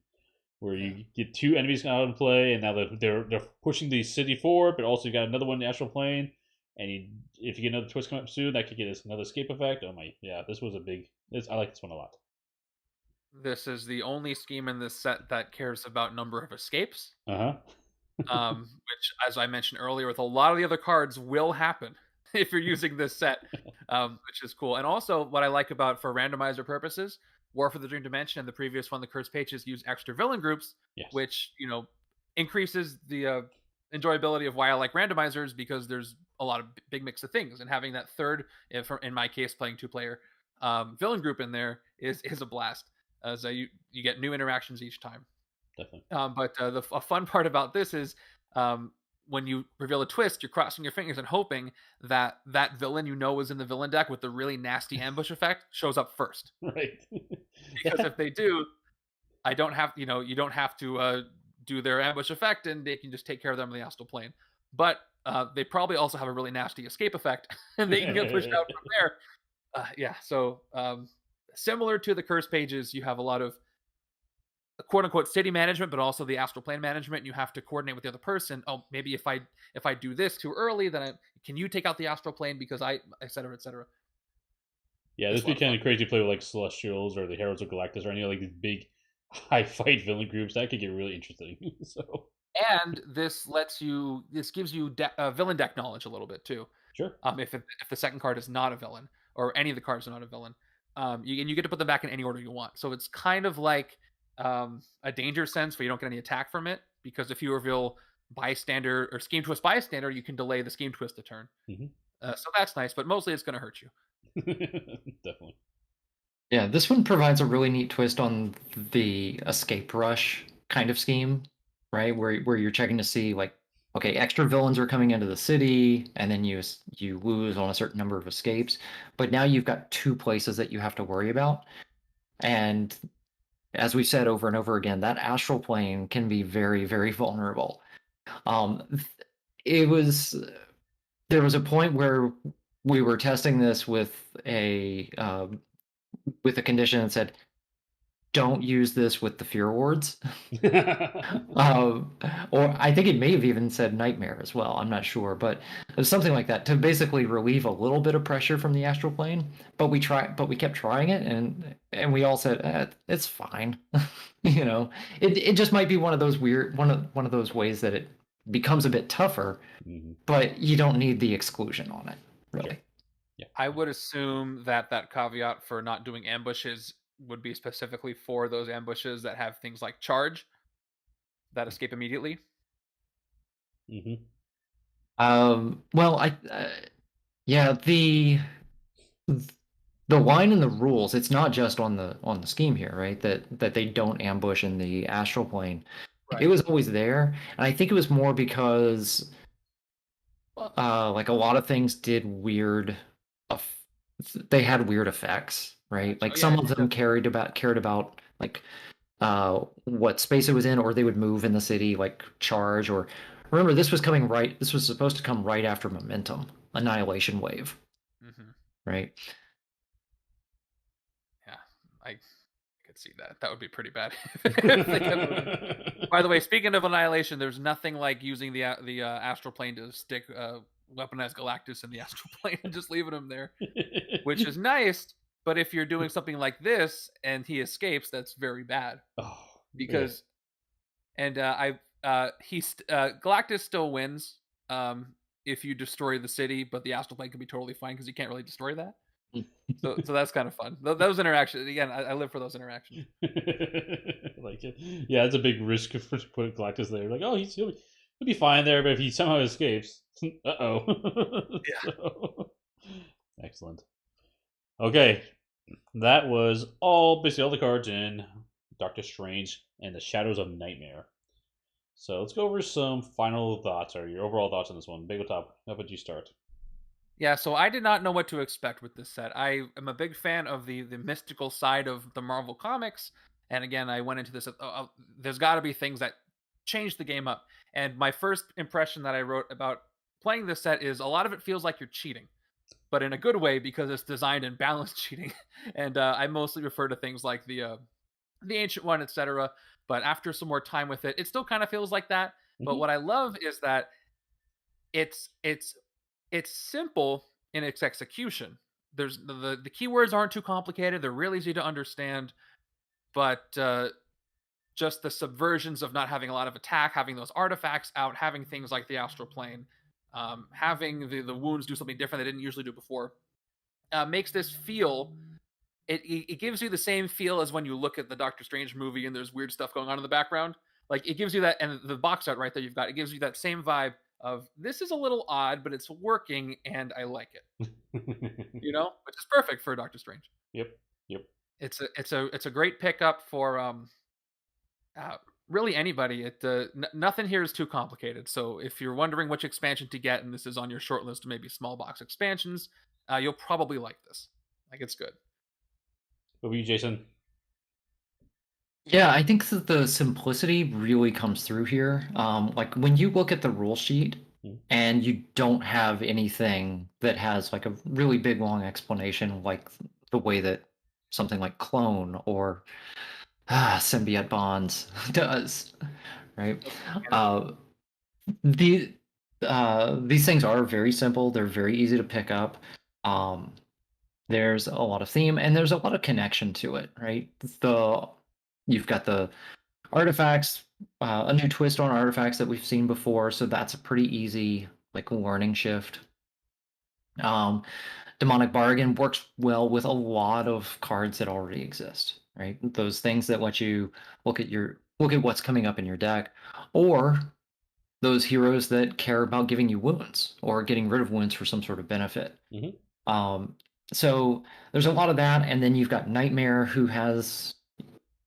where you get 2 enemies out of play, and now they're pushing the city forward, but also you got another one in the astral plane, and if you get another twist coming up soon, that could get us another escape effect. Oh my, yeah, this was a big. I like this one a lot. This is the only scheme in this set that cares about number of escapes. Uh huh. Which, as I mentioned earlier, with a lot of the other cards, will happen if you're using this set, which is cool. And also, what I like about for randomizer purposes, War for the Dream Dimension and the previous one, the Cursed Pages, use extra villain groups, Yes. which increases the enjoyability of why I like randomizers, because there's a lot of big mix of things, and having that third, in my case, playing 2-player villain group in there is a blast. So you get new interactions each time. Definitely. But a fun part about this is when you reveal a twist, you're crossing your fingers and hoping that that villain is in the villain deck with the really nasty ambush effect shows up first. Right. Because if they do, you don't have to do their ambush effect, and they can just take care of them in the astral plane. But they probably also have a really nasty escape effect, and they can get pushed out from there. Yeah, so similar to the Curse Pages, you have a lot of quote unquote city management, but also the astral plane management. And you have to coordinate with the other person. Oh, maybe if I do this too early, then can you take out the astral plane, because et cetera, et cetera. Yeah, this would be kind of crazy to play with like Celestials or the Heralds of Galactus or any like these big high fight villain groups. That could get really interesting. So And this gives you villain deck knowledge a little bit too. sure. If the second card is not a villain, or any of the cards are not a villain, you get to put them back in any order you want. So it's kind of like a danger sense where you don't get any attack from it, because if you reveal bystander or scheme twist bystander, you can delay the scheme twist a turn. Mm-hmm. So that's nice, but mostly it's going to hurt you. Definitely. Yeah, this one provides a really neat twist on the escape rush kind of scheme, right? Where you're checking to see like, okay, extra villains are coming into the city, and then you lose on a certain number of escapes. But now you've got 2 places that you have to worry about, and as we said over and over again, that astral plane can be very, very vulnerable. There was a point where we were testing this with a condition that said, don't use this with the Fear Wards. Or I think it may have even said Nightmare as well. I'm not sure, but it was something like that to basically relieve a little bit of pressure from the astral plane. But we kept trying it, and we all said it's fine. It just might be one of those one of those ways that it becomes a bit tougher, but you don't need the exclusion on it, really. Sure. Yeah. I would assume that caveat for not doing ambushes would be specifically for those ambushes that have things like charge that escape immediately. Well, yeah, the line in the rules, it's not just on the scheme here, right? That they don't ambush in the astral plane. Right. It was always there, and I think it was more because like a lot of things did weird they had weird effects, right? Like some of them cared about like what space it was in, or they would move in the city, like charge, or remember this was supposed to come right after Momentum, Annihilation Wave. Right? Yeah, I could see that. That would be pretty bad. By the way, speaking of Annihilation, there's nothing like using the astral plane to stick weaponized Galactus in the astral plane and just leaving him there, which is nice. But if you're doing something like this and he escapes, that's very bad. Oh, because, and Galactus still wins if you destroy the city, but the astral plane can be totally fine because you can't really destroy that. So that's kind of fun. Those interactions, again, I live for those interactions. Like it. Yeah, it's a big risk for putting Galactus there. Like, oh, he'll be fine there, but if he somehow escapes, uh-oh. Yeah. Excellent. Okay, that was basically all the cards in Doctor Strange and the Shadows of Nightmare. So let's go over some final thoughts, or your overall thoughts on this one. Bageltop, how about you start? Yeah, so I did not know what to expect with this set. I am a big fan of the mystical side of the Marvel comics, and again, I went into this. There's got to be things that change the game up. And my first impression that I wrote about playing this set is a lot of it feels like you're cheating, but in a good way because it's designed and balanced cheating. And I mostly refer to things like the Ancient One, etc. But after some more time with it, it still kind of feels like that. But what I love is that it's simple in its execution. There's the keywords aren't too complicated. They're real easy to understand, but just the subversions of not having a lot of attack, having those artifacts out, having things like the astral plane, having the wounds do something different they didn't usually do before, makes this feel. It gives you the same feel as when you look at the Doctor Strange movie and there's weird stuff going on in the background. Like it gives you that, and the box art right there you've got, it gives you that same vibe of this is a little odd, but it's working and I like it. Which is perfect for Doctor Strange. Yep. It's a great pickup for really anybody. Nothing here is too complicated. So if you're wondering which expansion to get, and this is on your short list of maybe small box expansions, you'll probably like this. Like it's good. What about you, Jason? Yeah, I think that the simplicity really comes through here. Like when you look at the rule sheet and you don't have anything that has like a really big long explanation, like the way that something like Clone or Symbiote Bonds does, right? These things are very simple. They're very easy to pick up. There's a lot of theme and there's a lot of connection to it, right? You've got the artifacts, a new twist on artifacts that we've seen before, so that's a pretty easy like learning shift. Demonic Bargain works well with a lot of cards that already exist, right? Those things that let you look at what's coming up in your deck, or those heroes that care about giving you wounds or getting rid of wounds for some sort of benefit. So there's a lot of that, and then you've got Nightmare, who has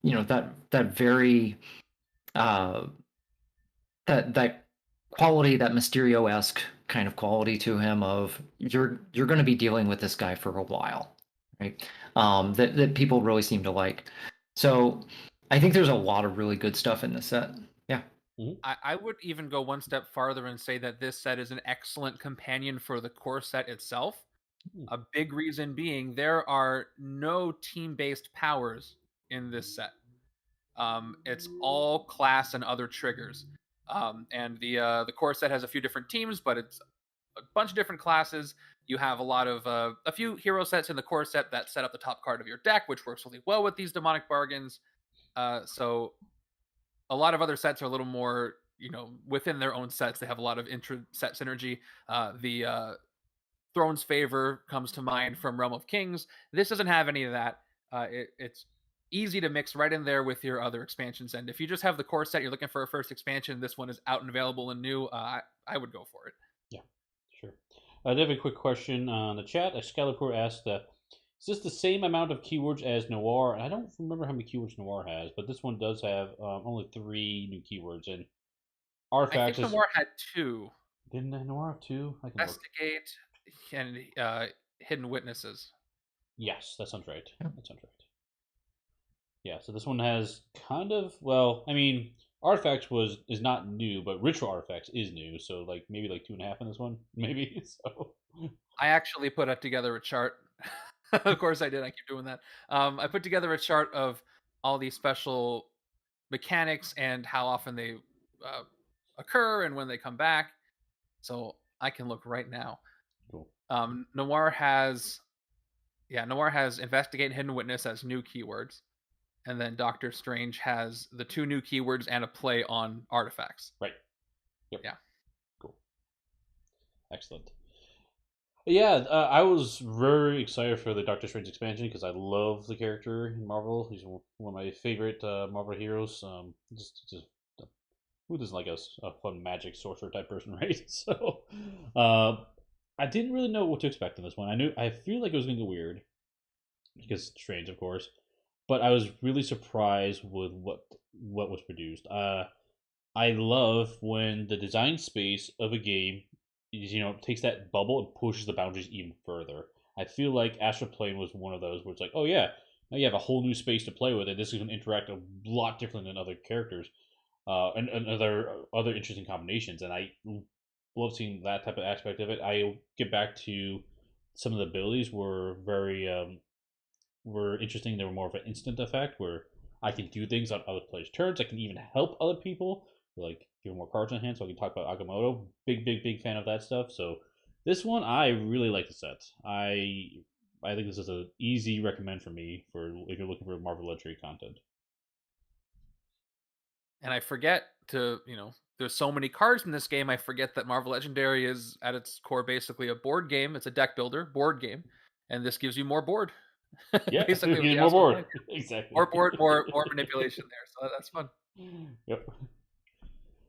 that very that quality, that Mysterio-esque kind of quality to him of you're going to be dealing with this guy for a while, right? That people really seem to like. So I think there's a lot of really good stuff in this set. Yeah. I would even go one step farther and say that this set is an excellent companion for the core set itself. A big reason being there are no team-based powers in this set. It's all class and other triggers. And the core set has a few different teams, but it's a bunch of different classes. You have a few hero sets in the core set that set up the top card of your deck, which works really well with these demonic bargains. So a lot of other sets are a little more, within their own sets. They have a lot of intra-set synergy. The Throne's Favor comes to mind from Realm of Kings. This doesn't have any of that. It's easy to mix right in there with your other expansions. And if you just have the core set, you're looking for a first expansion, this one is out and available and new, I would go for it. Yeah, sure. I have a quick question on the chat. Excalibur asked, is this the same amount of keywords as Noir? I don't remember how many keywords Noir has, but this one does have only 3 new keywords. And Artifacts I think Noir had 2. Didn't Noir have 2? I can Investigate and Hidden Witnesses. Yes, that sounds right. That sounds right. Yeah, so this one has kind of, well, I mean, Artifacts is not new, but Ritual Artifacts is new, so maybe 2.5 in this one, maybe. So I actually put together a chart. Of course I did. I keep doing that. I put together a chart of all these special mechanics and how often they occur and when they come back. So I can look right now. Cool. Noir has Investigate and Hidden Witness as new keywords. And then Doctor Strange has the 2 new keywords and a play on artifacts. Right. Yep. Yeah. Cool. Excellent. Yeah, I was very excited for the Doctor Strange expansion because I love the character in Marvel. He's one of my favorite Marvel heroes. Just who doesn't like a fun magic sorcerer type person, right? So, I didn't really know what to expect in this one. I feel like it was going to get weird because Strange, of course, but I was really surprised with what was produced. I love when the design space of a game takes that bubble and pushes the boundaries even further. I feel like Astral Plane was one of those where it's like, oh yeah, now you have a whole new space to play with, and this is going to interact a lot different than other characters, and other interesting combinations. And I love seeing that type of aspect of it. I get back to some of the abilities were were interesting. They were more of an instant effect where I can do things on other players' turns. I can even help other people, like give more cards in hand. So I can talk about Agamotto. Big fan of that stuff. So this one I really like the set. I think this is an easy recommend for me for if you're looking for Marvel Legendary content. And I forget to, there's so many cards in this game. I forget that Marvel Legendary is at its core basically a board game. It's a deck builder board game, and this gives you more board. Yeah, basically more board. Exactly. More board, more manipulation there. So that's fun. Yep.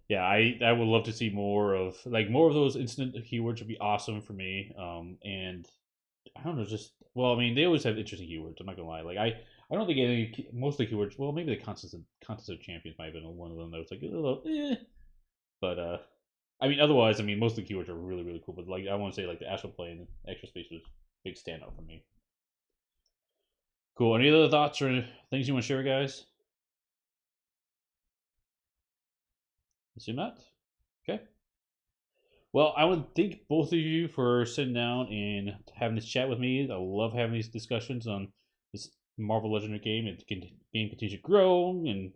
Yeah, I would love to see more of those instant keywords would be awesome for me. And I don't know, I mean, they always have interesting keywords. I'm not gonna lie. I don't think most of the keywords. Well, maybe the contest of champions might have been one of them that was like a little, but I mean, otherwise, I mean, most of the keywords are really cool. But I want to say the Astral Plane and Extra Space was a big standout for me. Cool. Any other thoughts or things you want to share, guys? Assume not. Okay. Well, I would thank both of you for sitting down and having this chat with me. I love having these discussions on this Marvel Legendary game. Game continues to grow and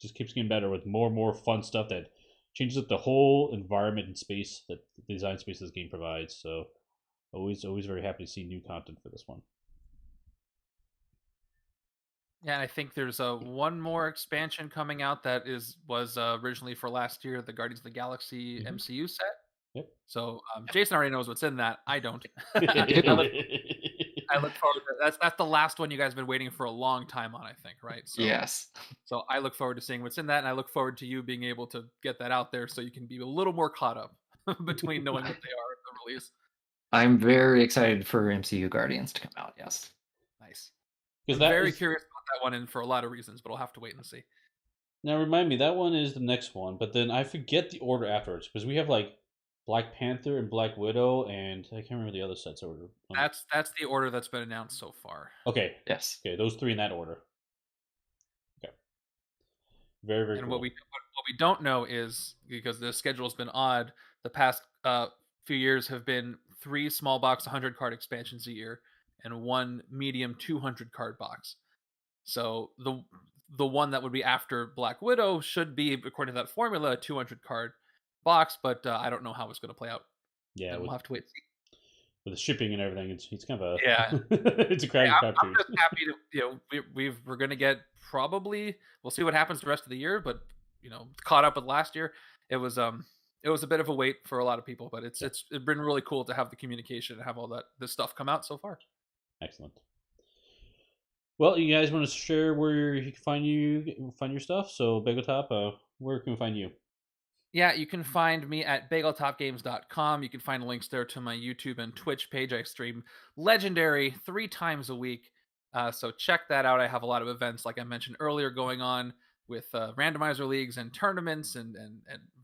just keeps getting better with more and more fun stuff that changes up the whole environment and space that the design space this game provides. So always very happy to see new content for this one. Yeah, I think there's one more expansion coming out that was originally for last year, the Guardians of the Galaxy MCU set. Yep. So Jason already knows what's in that. I don't. I look forward to that's the last one you guys have been waiting for a long time on, I think, right? So, yes. So I look forward to seeing what's in that, and I look forward to you being able to get that out there so you can be a little more caught up between knowing what they are at the release. I'm very excited for MCU Guardians to come out. Yes. Nice. I'm very curious about that one, and for a lot of reasons, but I'll have to wait and see. Now, remind me, that one is the next one, but then I forget the order afterwards because we have Black Panther and Black Widow, and I can't remember the other set's order. That's the order that's been announced so far. Okay. Yes. Okay, those 3 in that order. Okay. Very and cool. What we don't know is, because the schedule's been odd, the past few years have been 3 small box 100 card expansions a year and 1 medium 200 card box. So the one that would be after Black Widow should be, according to that formula, a 200 card box, but I don't know how it's going to play out. Yeah, And we'll have to wait and see. with the shipping and everything, it's kind of a Yeah. it's a crowded I'm shoot. just happy to, we're going to get probably, we'll see what happens the rest of the year, but caught up with last year. It was a bit of a wait for a lot of people, but it's been really cool to have the communication and have all this stuff come out so far. Excellent. Well, you guys want to share where you can find your stuff? So Bageltop, where can we find you? Yeah, you can find me at bageltopgames.com. You can find links there to my YouTube and Twitch page. I stream Legendary 3 times a week. So check that out. I have a lot of events, like I mentioned earlier, going on with randomizer leagues and tournaments and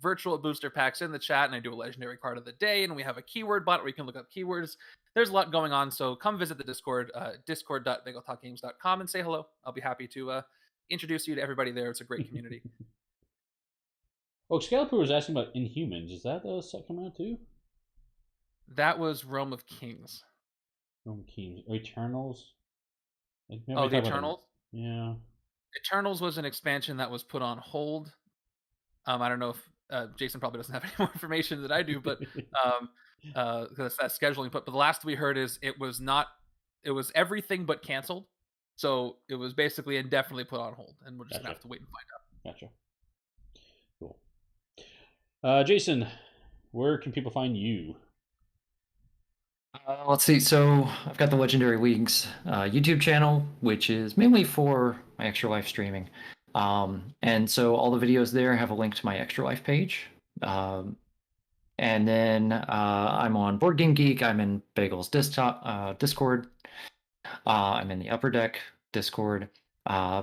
virtual booster packs in the chat. And I do a legendary card of the day. And we have a keyword bot where you can look up keywords. There's a lot going on. So come visit the Discord, discord.bageltopgames.com, and say hello. I'll be happy to introduce you to everybody there. It's a great community. Oh, Scalper was asking about Inhumans. Is that a set coming out too? That was Realm of Kings. Realm of Kings. Eternals? Oh, the Eternals? Yeah. Eternals was an expansion that was put on hold. I don't know if Jason probably doesn't have any more information than I do, but because that's scheduling. But the last we heard is it was everything but canceled. So it was basically indefinitely put on hold, and we're just going to have to wait and find out. Gotcha. Cool. Jason, where can people find you? Let's see. So I've got the Legendary Leagues YouTube channel, which is mainly for my Extra Life streaming. And so all the videos there have a link to my Extra Life page. And then I'm on Board Game Geek. I'm in Bagel's Discord. I'm in the Upper Deck Discord.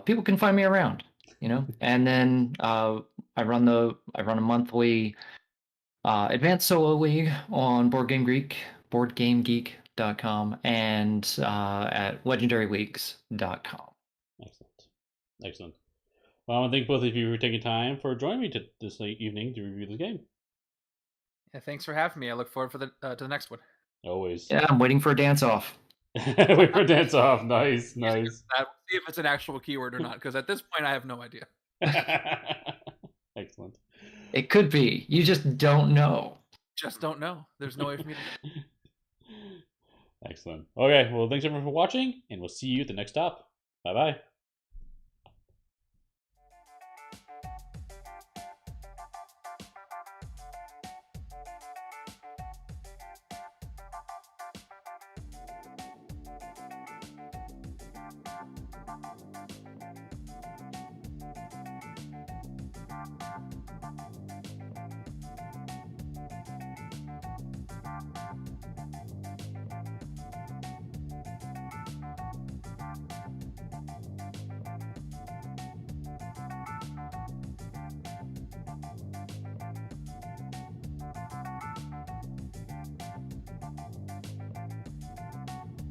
People can find me around, And then I run a monthly Advanced Solo League on BoardGameGeek.com and at LegendaryLeagues.com. Excellent. Well, I want to thank both of you for taking time for joining me this late evening to review the game. Yeah, thanks for having me. I look forward to the next one. Always. Yeah, I'm waiting for a dance-off. Wait for a dance-off. Nice. See if it's an actual keyword or not, because at this point I have no idea. Excellent. It could be. You just don't know. Just don't know. There's no way for me to know. Excellent. Okay, well, thanks everyone for watching, and we'll see you at the next stop. Bye-bye.